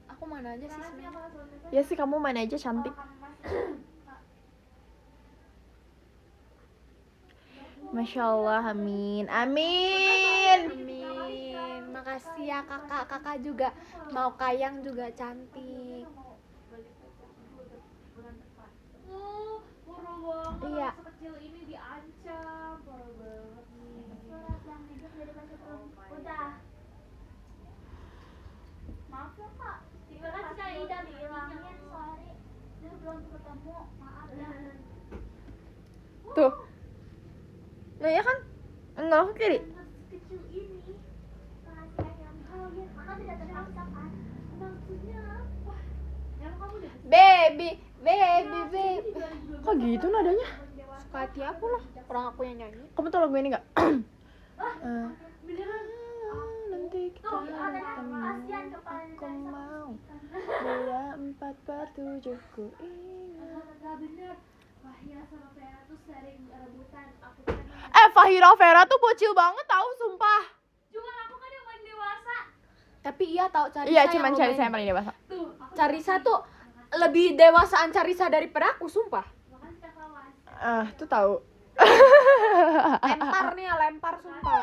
Aku mana aja sih sebenarnya. Ya sih, kamu mana aja cantik. Masya Allah, amin. Amin. Makasih ya kakak. Kakak juga mau kayang juga cantik. Parah banget. Iya. Sekecil ini diancam. Parah banget nih. Udah. Maaf ya kak. Terima kasih kak Ida bilangin sorry. Dia belum ketemu. Maaf ya. Tuh. Nah, ya kan? Enggak, aku kiri. Kecil ini. Makasih ayam. Kalian kakak tidak terpaksa kan? Maksudnya apa? Yang kamu udah Baby. Kok gitu nadanya? Suka hati aku lah. Orang aku yang nyanyi. Kamu tau lagu ini gak? beneran. Nanti kita Tuh, ada ketemu. kasihan kepala Aku mau. Dia 4 4 7 ku ingat. Gak bener. Wahya sama Vera tuh sering rebutan. Aku kan Fahira Vera tuh bocil banget tau, sumpah. cuman aku kan yang paling dewasa. Tapi iya tahu Carisa. Iya, yang cuman cari lumayan. saya yang paling dewasa. Tuh, aku Carisa tuh lebih dewasaan Carisa daripada aku, sumpah. makasih kakak Was. Tuh tahu. Lempar nih, lempar sumpah.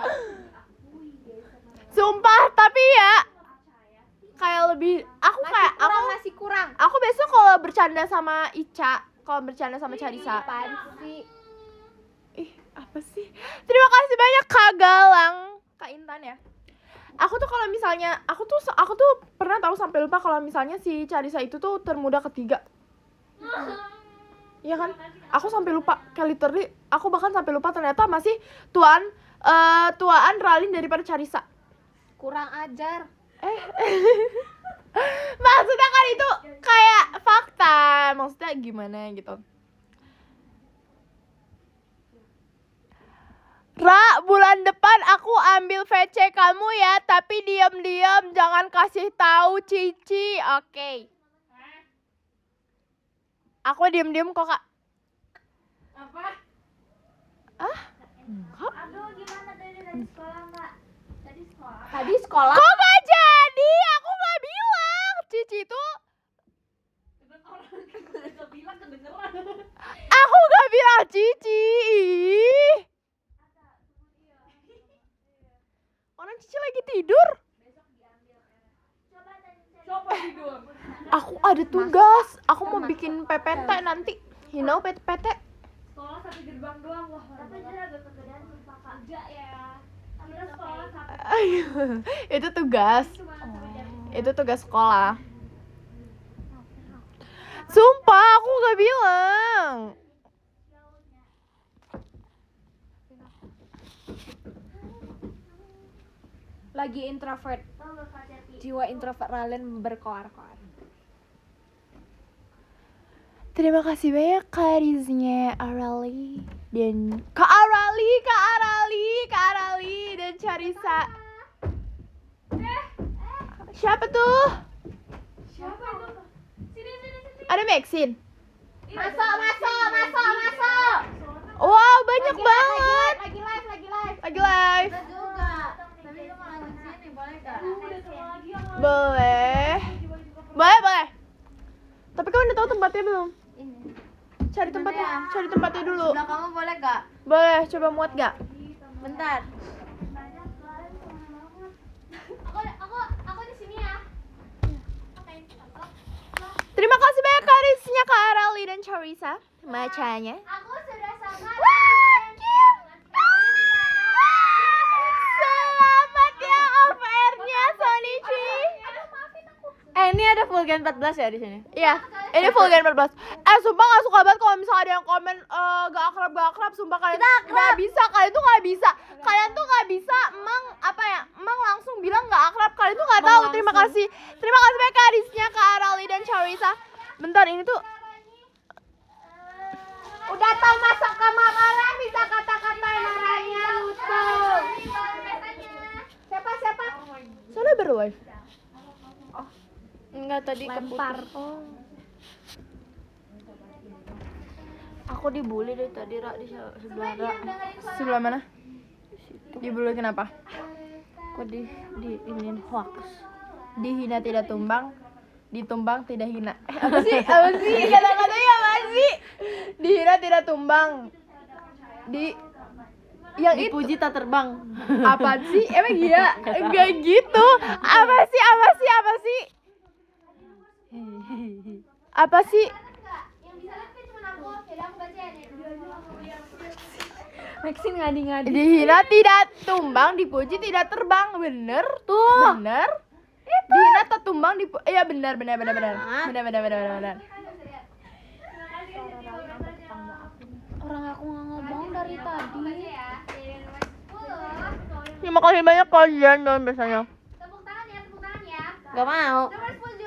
Sumpah, tapi ya kayak lebih aku kayak Masih kurang. aku besok kalau bercanda sama Ica, kalau bercanda sama Carisa. Apaan sih? Ih, apa sih? Terima kasih banyak Kak Galang, Kak Intan ya. Aku tuh kalau misalnya aku tuh pernah tahu sampai lupa kalau misalnya si Carisa itu tuh termuda ketiga. Iya kan? Aku sampai lupa, kayak literally aku bahkan sampai lupa ternyata masih tuaan Ralin daripada Carisa. Kurang ajar. Maksudnya kan itu kayak fakta, maksudnya gimana gitu. Ra, bulan depan aku ambil VC kamu ya, tapi diam-diam jangan kasih tahu Cici, oke? Aku diam-diam kok Kak. Apa? Enggak. Aduh gimana dari sekolah nggak? Tadi sekolah. Tadi sekolah. Kok gak jadi? Aku gak bilang. Cici itu Orang gak bilang kedengeran. aku gak bilang Cici. Ih. Orang Cici lagi tidur. Coba tidur. Aku ada tugas. Aku mau bikin PPT nanti. You know PPT? Sekolah satu gerbang doang. Wah, Tapi dia agak kegedean sumpah kak. enggak ya. Kita sekolah satu Itu tugas. cuma sampai jam Itu tugas sekolah. Sumpah aku gak bilang. Lagi introvert. Tahu gak kak Cepi? Jiwa introvert Ralen berkoar-koar. Terima kasih banyak Kak Riznya, Arali dan Kak Arali dan Carisa. Siapa tuh? siapa itu? Sini. Ada Maxine. Masuk. Wow, banyak banget. Lagi live. Lagi live. Juga. Tapi lu malah di sini boleh gak? Udah sama lagi yang lain. Boleh. Boleh. Tapi kamu udah tahu tempatnya belum? Ini. Cari tempatnya dulu. Sebelah kamu boleh gak? Boleh, coba muat gak? Bentar. Aku di sini ya. Terima kasih banyak karisnya Kak Arali dan Charissa. Macanya. Aku sudah sama. Selamat ya off air-nya Sonichi. Ini ada full gen 14 ya di sini. Iya, ini full gen 14. Sumpah gak suka banget kalau misalnya ada yang komen gak akrab. Sumpah kalian gak bisa, kalian tuh gak bisa. Kalian tuh gak bisa, emang langsung bilang gak akrab. Kalian tuh gak tahu. Terima kasih banyak karisnya Kak Arali dan Charissa. Bentar, ini tuh Udah tau masak kamar orang bisa kata-kata naranya lucu. Siapa? soalnya berlive. Enggak, tadi lempar. Oh. Aku dibully dari tadi Ra di sebelah Ra. Sebelah mana? Dibully kenapa? Aku di ini hoax. Dihina tidak tumbang, ditumbang tidak hina. Apa sih? Kata-katanya apa sih? Dihina tidak tumbang. Yang Dipuji tak terbang. apa sih? Emang iya? Enggak gitu. Apa sih? Apa sih? Yang bisa lihat kan cuma aku. Jadi aku bacain ya. Maxine ngadi-ngadi. Dihina tidak tumbang, dipuji tidak terbang. Bener tuh. Bener. Dihina tak tumbang, iya benar. Benar. Orang aku nggak ngomong dari tadi. Terima kasih banyak kalian dan biasanya. Tepuk tangan ya. Gak mau. Nomor 10.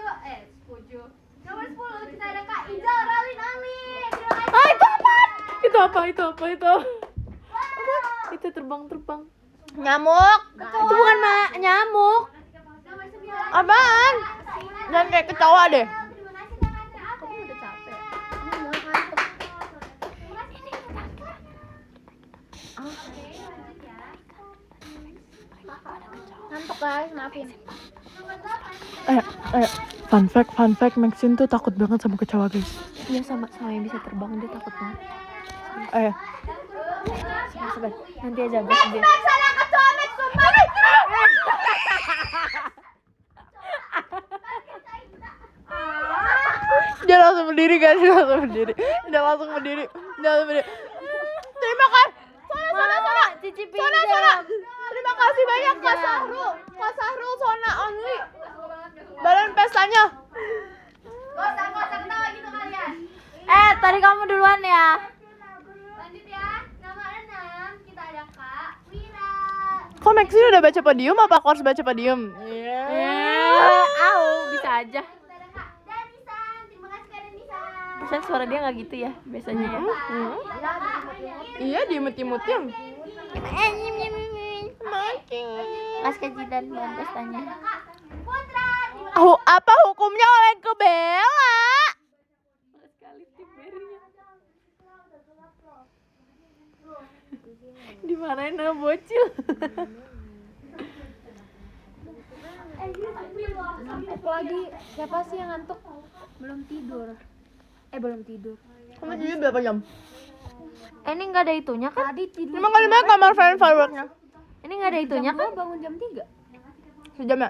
Nomor 10 kita ada Kak Ijal Ralin Amin. Terima kasih. Ah, itu apa? Itu. Itu terbang. Nyamuk. Itu bukan nyamuk. Nomor 9. Apaan? Jangan kayak kecoa deh. Terima kasih Kak Andra. Aku udah capek. Ngantuk guys, maafin. Fun fact, Maxine tuh takut banget sama kecoa guys. Iya sama yang bisa terbang dia takut banget. Sabar. Nanti aja bahas dia. Dia langsung berdiri guys, dia langsung berdiri. Terima kasih. Sona. Cici Sona. Terima kasih banyak Kak Sahrul, Sona, Only. Badan pestanya. Gak usah ketawa gitu kalian. Tadi kamu duluan ya. Lanjut ya. Nama 6 kita ada Kak Wira. Kok Maxine udah baca podium apa aku harus baca podium? Bisa aja. Kita ada Kak Danisan. Terima kasih Kak Danisan. Pesan suara dia nggak gitu ya biasanya ya. Iya, diimut-imutin. Mas kejidan bahan pestanya. Kak Putra. Apa hukumnya oleh ke Bella? Dimarahin sama bocil. Lagi siapa sih yang ngantuk? Belum tidur. Kamu tidur berapa jam? Ini nggak ada itunya kan? Tadi tidur. Terima kasih banyak kamar fireworknya. Ini nggak ada itunya kan? Bangun jam 3. Sejam ya?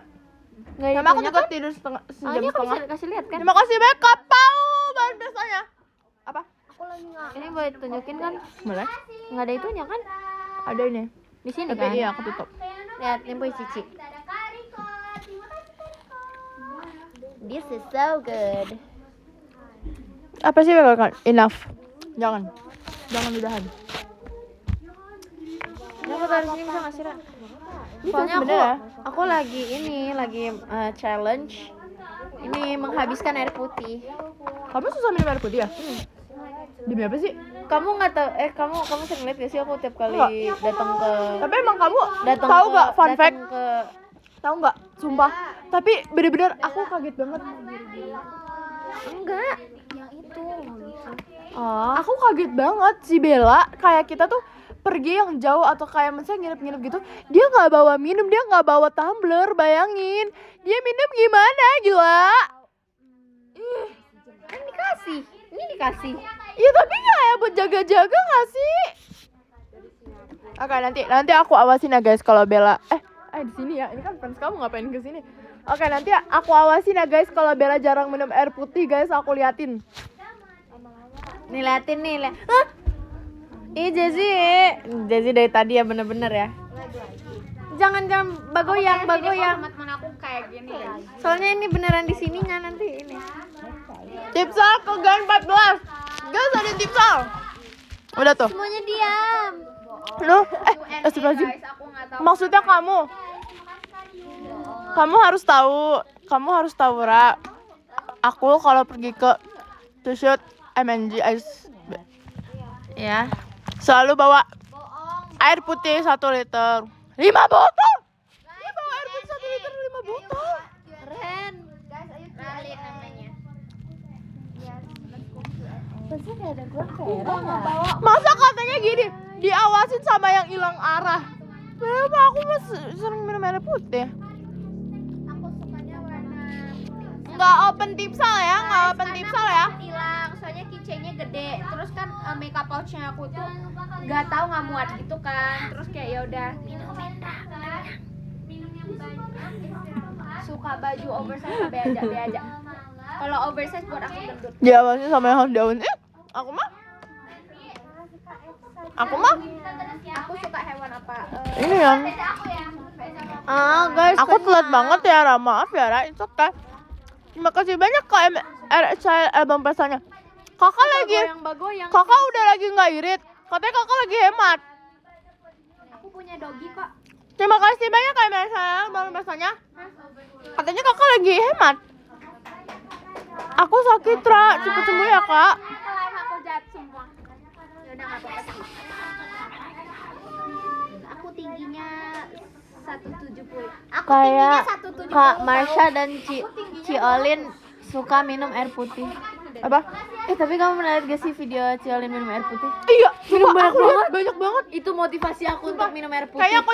Nggak ada Sama aku itunya juga kan? tidur Ini sejam aku setengah. bisa kasih lihat kan? Terima kasih banyak Kak Pau bahan pestanya. Apa? Ini boleh tunjukin kan? Boleh? Nggak ada itunya kan? Ada ini. Di sini Tapi kan? iya aku tutup. Lihat ini punya Cici. Kita ada Kak Riko. Terima kasih Kak Riko. This is so good. Apa sih bakal enough? Jangan udahan. Aku taruh sini bisa nggak sih, Ra? Bisa Soalnya sebenarnya. aku lagi challenge ini menghabiskan air putih. Kamu susah minum air putih ya? Demi apa sih? Kamu nggak tahu? Kamu sering lihat gak sih aku tiap kali Enggak. datang ke Tapi emang kamu datang tahu ke- gak fun datang fact? ke Tahu nggak? Sumpah. Tapi bener-bener aku kaget banget. enggak yang itu. Oh, Aku kaget banget si Bella kayak kita tuh pergi yang jauh atau kayak misalnya nginep-nginep gitu, dia nggak bawa minum, dia nggak bawa tumbler, bayangin dia minum gimana gila. ini dikasih. Kak Ya tapi nggak ya buat jaga-jaga nggak sih? Oke, nanti aku awasin ya guys kalau Bella di sini ya. Ini kan fans kamu ngapain ke sini? Oke, nanti aku awasin ya guys kalau Bella jarang minum air putih guys, aku liatin. Nih liatin nih, Hah? Ih Jezi dari tadi ya bener-bener ya. Jangan bagoyang. Teman aku kayak gini ya. Soalnya ini beneran di sininya nanti ini. Tipsal ke gang 14. Guys, ada tipsal. Udah tuh. Semuanya diam. Lu astagfirullahaladzim. Maksudnya kamu harus tahu Ra. Aku kalau pergi ke T-shirt MNG Ice ya, selalu bawa air putih 1 liter 5 botol. Dia bawa air putih 1 liter 5 botol. Keren. Guys, ayo Ralin namanya. Masa katanya gini, diawasin sama yang hilang arah. Kenapa aku masih sering minum air putih? Aku sukanya warna Nggak open tipsal ya, Hilang, soalnya keychainnya gede. Terus kan makeup pouchnya aku tuh nggak tahu nggak muat gitu kan. Terus kayak ya udah minum yang banyak. suka baju oversize be aja. Kalau oversize buat aku gendut. Diawasin sama yang harus diawasin. Aku mah Aku suka hewan apa? ini yang Guys, aku telat banget ya Ra, maaf ya Ra, itu kan. Terima kasih banyak Kak RSL album pesannya. Kakak udah lagi nggak irit. Katanya kakak lagi hemat. Aku punya dogi kok. Terima kasih banyak Kak RSL album pesannya. Katanya kakak lagi hemat. Aku sakit Ra, cepet sembuh ya Kak. Live aku jahat semua. Ya udah nggak apa-apa. Aku tingginya 170. Aku Kayak tingginya 170. Kak Marsha dan Ciolin suka minum air putih. Apa? Tapi kamu pernah lihat gak sih video Ciolin minum air putih? Iya, banyak banget. Itu motivasi aku untuk minum air putih. Kayaknya aku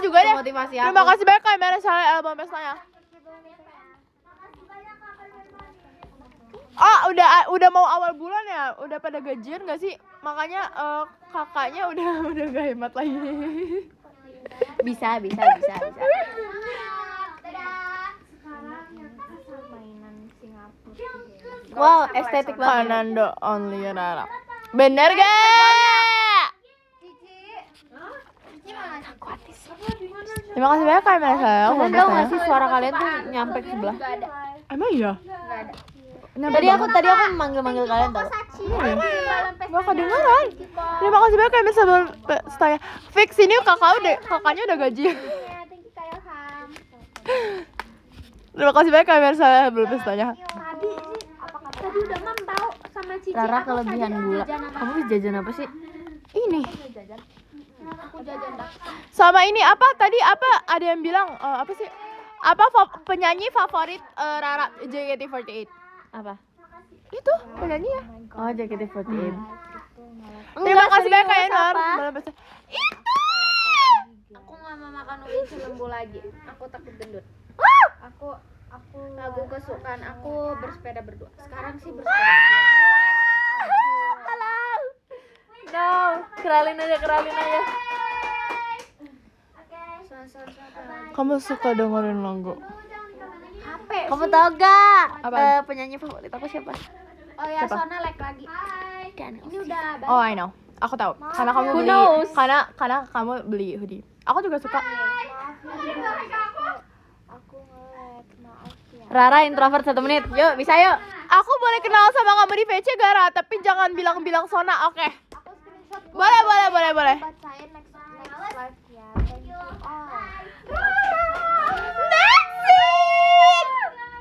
juga deh. Motivasi aku. Terima kasih banyak Kak RSL album pesannya. Udah mau awal bulan ya, udah pada gajian gak sih? Makanya kakaknya udah gak hemat lagi. Bisa. Wow, estetik banget. Fernando only Rara. Bener gak? Terima kasih banyak Kak RSL album Kalian tau gak pesannya. sih suara kalian tuh nyampe ke sebelah? Emang iya? Tadi aku manggil kalian tau. Gak kedengeran. Terima kasih banyak Kak RSL album pesannya. Fix ini kakaknya udah gaji. Terima kasih banyak Kak RSL album pesannya. Tadi udah tahu sama Cici. Rara kelebihan gula. Kamu bisa jajan apa sih? Ini Aku jajan sama ini apa tadi ada yang bilang apa sih? Penyanyi favorit Rara JKT48? apa? Itu penyanyi ya. Oh, JKT48. Terima kasih banyak Kak Enor. Itu. Aku nggak mau makan ubi lembu lagi. Aku takut gendut. Aku lagu kesukaan aku bersepeda berdua. Sekarang sih bersepeda berdua. No, keralin aja. Kamu suka dengerin lagu? Kamu tau gak Apa? penyanyi favorit aku siapa? Oh ya, Siapa? Sona like lagi. Ini udah Oh, I know. Aku tahu. Karena kamu Who beli. knows? Karena kamu beli hoodie. Aku juga suka. Rara introvert 1 menit. Yuk, bisa yuk. Aku boleh kenal sama kamu di VC Gara, tapi jangan bilang Sona, oke? Boleh. Bacain next live ya. Thank you all.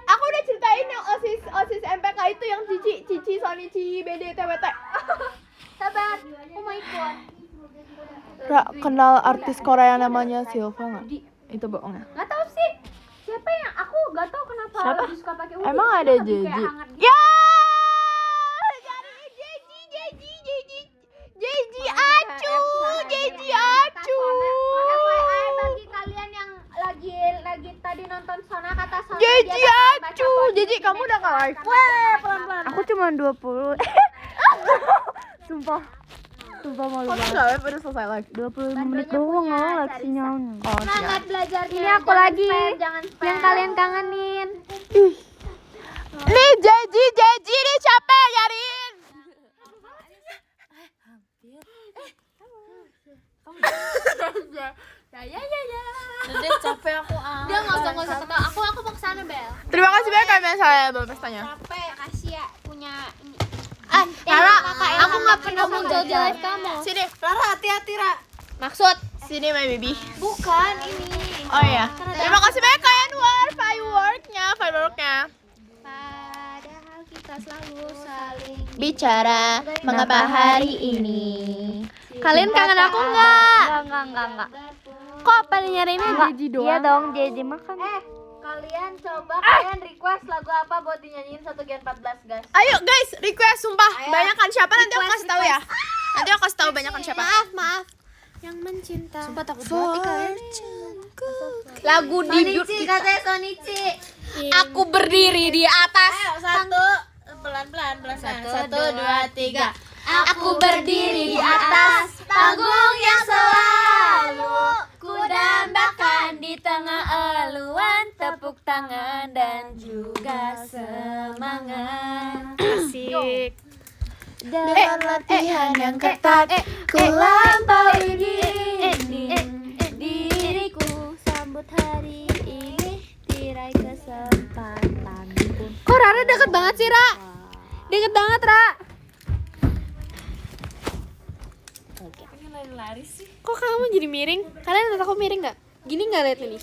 Aku udah ceritain yang OSIS MPK itu yang Cici, Sonichi, BD, TWT. Hebat. Oh my god. Ra, kenal artis Korea namanya Silva nggak? Itu bohong ya? Gak tau sih. Siapa yang aku gak tau kenapa Siapa? lebih suka pakai hoodie. Emang Terus ada lebih kayak Jeji? hangat gitu. Ya! Jeji Acu. FYI bagi kalian yang lagi tadi nonton Sona kata Sona Jeji dia bakal baca Acu. podcast Jeji, di kamu udah next nge-live? live. Weh, pelan-pelan. Aku cuma 20. Sumpah malu Kok banget. nggak web udah selesai live? 25 menit doang loh laksinya. Oh siap. Semangat belajarnya. Ini aku lagi Jangan spam. yang kalian kangenin. Nih Jeji nih capek nyariin. Udah capek aku Dia nggak usah ketawa. Aku mau kesana Bel. Terima kasih banyak kalian saya Bel pestanya. Capek kasih ya punya ini. Rara, Aku nggak pernah muncul di live kamu. Sini, Rara hati-hati Ra. Maksud? Sini my baby. Bukan ini. Oh iya. Terima kasih banyak kalian fireworknya. Padahal kita selalu saling Bicara mengapa hari ini. Kalian kangen aku enggak? Enggak. Kok pada nyariinnya Jeji doang? Iya dong, Jeji makan. Kalian coba kalian request lagu apa buat dinyanyiin 1Gen14 guys. Ayo guys, request sumpah. Banyakan siapa nanti aku kasih tahu ya. Nanti aku kasih tahu banyakan siapa. Maaf. Yang mencinta. Sumpah takut banget kalian. Lagu debut Sonichi katanya Sonichi. Aku berdiri di atas. Pelan-pelan. 1, 2, 3. Aku berdiri di atas panggung yang selalu ku dambakan di tengah eluan tepuk tangan dan juga semangat. Asik. Dengan latihan yang ketat, ku lampaui diriku sambut hari ini tirai kesempatan pun. Kok Rara deket banget sih, Ra? Deket banget, Ra. Kok kamu jadi miring? Kalian lihat aku miring nggak? Gini nggak lihat ini?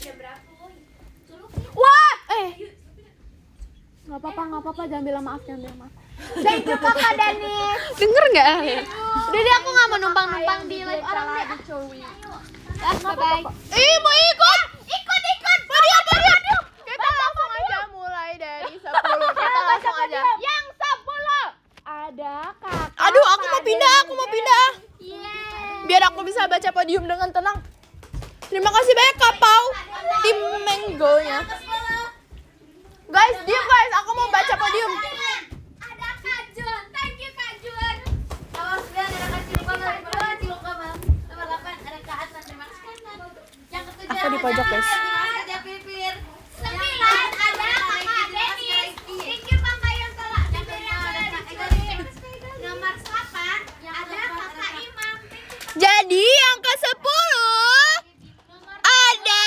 Wah! Nggak apa-apa, jangan bilang maaf. Thank you kakak Danis. Denger nggak? Udah deh aku nggak mau numpang di live orang deh. Bye. Mau ikut. Ikut. Diam. Kita langsung aja mulai dari 10. Kita langsung aja. Yang 10 ada kakak. Aduh, aku mau pindah. Biar aku bisa baca podium dengan tenang. Terima kasih banyak Kak Pau, tim Mango-nya. Guys, diam guys, aku mau baca podium. Ada Kak Jun. Thank you Kak Jun. Nomor 9 ada Kak Ciluka. Nomor 2 Ciluka Bang. Nomor 8 ada Kak Atman. Terima kasih Kak Atman. Yang ke-7 Aku di pojok, guys. ada Pipir. 9 ada Kakak Denis. Thank you Kakak yang telah nomor 8 ada Kakak Imam. Jadi yang ke-10 ada.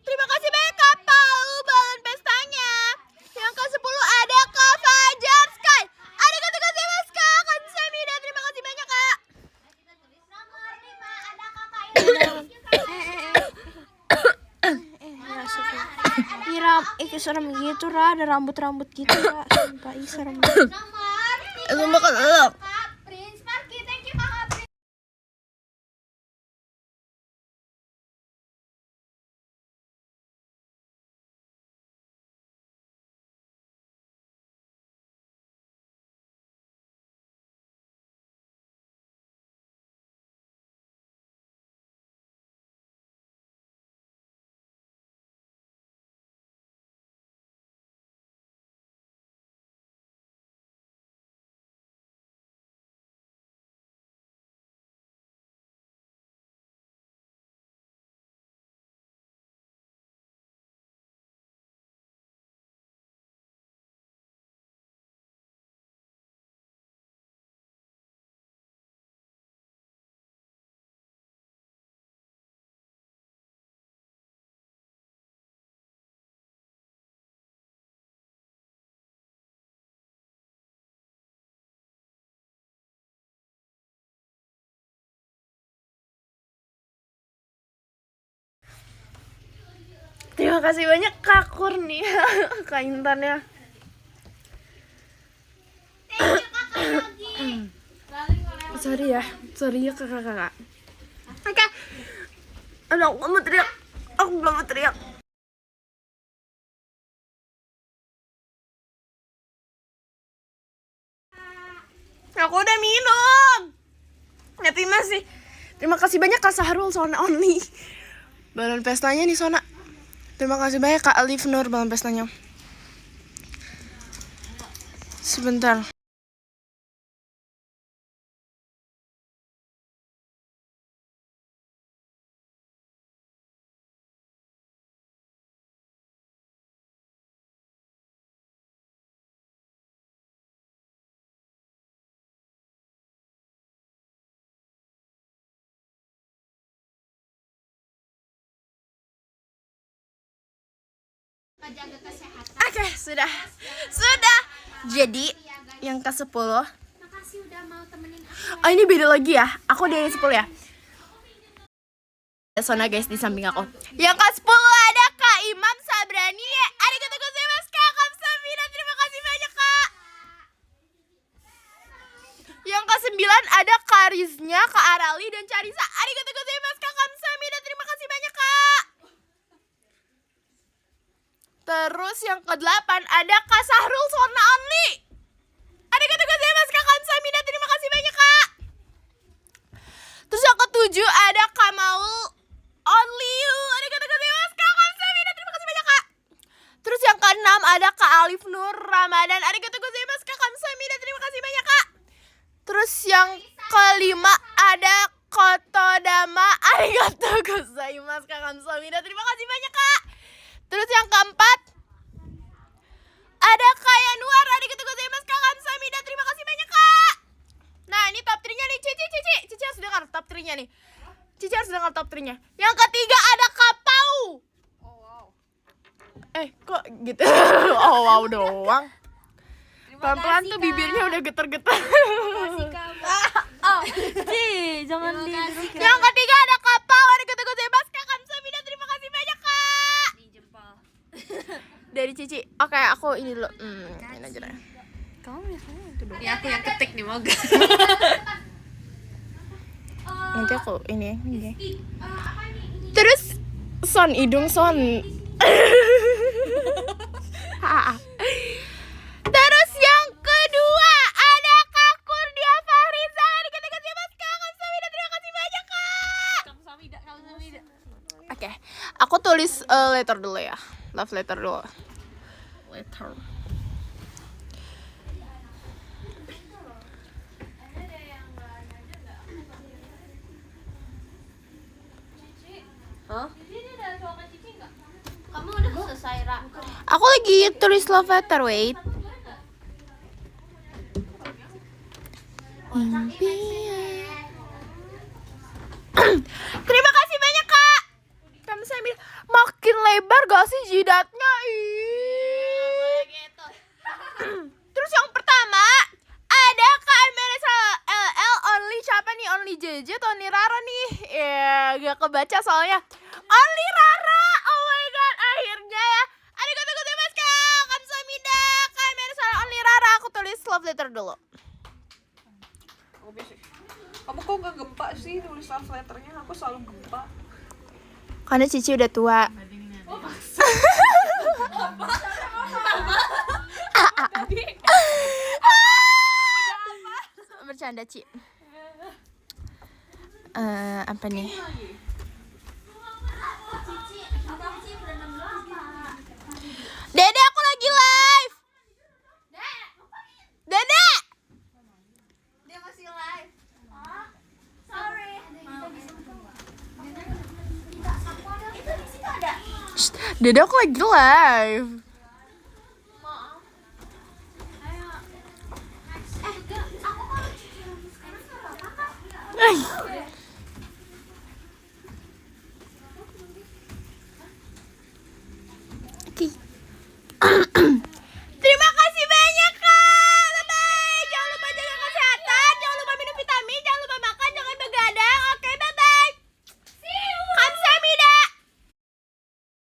Terima kasih banyak Kak Pau, balon pestanya. Yang ke-10 ada Kak Fajar Sky. Ada Kak Kak Semida. Terima kasih banyak Kak. Nomor 5 ada Kakak Ira, serem gitu, Ra. Ada rambut-rambut gitu, Ra. Sumpah, serem banget. Nomor 3 Kak Prince Marky. Thank you Kakak Prince. Terima kasih banyak Kak Kurnia, Kak Intan ya. Sorry ya kakak. Oke. Aduh, aku mau teriak. Aku udah minum. Tapi masih. Terima kasih banyak Kak Sahrul, Sona Only. Balon pestanya nih Sona. Terima kasih banyak Kak Alif Nur, balon pestanya. Sebentar. lupa jaga kesehatan. Oke, sudah. Jadi yang ke-10. Makasih udah mau temenin aku. Oh, ini beda lagi ya. Aku dari 10 ya. Sona guys di samping aku. Yang ke-10 ada Kak Imam Sabrani. Arigatou gozaimasu Kak Kamsahamnida. Terima kasih banyak Kak. Yang ke-9 ada Kak Riznya, Kak Arali dan Carisa. Arigatou gozaimasu Kak Kamsahamnida. Terima kasih banyak Kak. Terus yang ke-8 ada Kak Sahrul Sona Only. Arigatou gozaimasu Kak Kamsahamnida. Terima kasih banyak Kak. Terus yang ke-7 ada Kak Maul Only You. Arigatou gozaimasu Kak Kamsahamnida. Terima kasih banyak Kak. Terus yang ke-6 ada Kak Alif Nur Ramadan. Arigatou gozaimasu Kak Kamsahamnida. Terima kasih banyak Kak. Terus yang ke-5 ada Kotodama. Arigatou gozaimasu Kak Kamsahamnida. Terima kasih banyak Kak. Terus yang ke-4 ada Kak Yanuar. Arigatou gozaimasu Kak Kamsahamnida. Terima kasih banyak Kak. Nah, ini top 3-nya nih. Cici harus dengar top 3-nya nih. Cici harus dengar top 3-nya. Yang ketiga ada Kak Pau. Kok gitu? Oh wow doang. Pelan-pelan tuh bibirnya udah getar-getar. Jangan di Yang ketiga ada Kak Pau. Arigatou gozaimasu Kak Kamsahamnida. Terima kasih banyak Kak. Dari Cici. Oke, aku ini dulu. Ini aja deh. Kamu biasanya itu dong. Ya aku yang ketik nih mau gak? Nanti aku ini. Terus Son hidung Son. Terus yang kedua ada Kak Kurdia Fahriza. Arigatou gozaimasu Kak Kamsahamnida. Terima kasih banyak Kak. Oke, aku tulis letter dulu ya. Love letter dulu. Letter. Kamu udah selesai, Ra? Aku lagi tulis love letter, wait. Terima kasih banyak Kak. Kamu saya bilang makin lebar gak sih jidatnya? Terus yang pertama ada Kak Emeresa LL Only siapa nih? Only JJ atau Only Rara nih? Ya gak kebaca soalnya. Only Rara. Oh my god, akhirnya ya. Arigatou gozaimasu Kak Kamsahamnida. Kak Emeresa Only Rara. Aku tulis love letter dulu. Kamu kok gak gempa sih nulis love letternya? Aku selalu gempa. Karena Cici udah tua. Bercanda Ci. Apa nih? Dede aku lagi live. Dede. Dia masih live. Shh, Dede aku lagi live.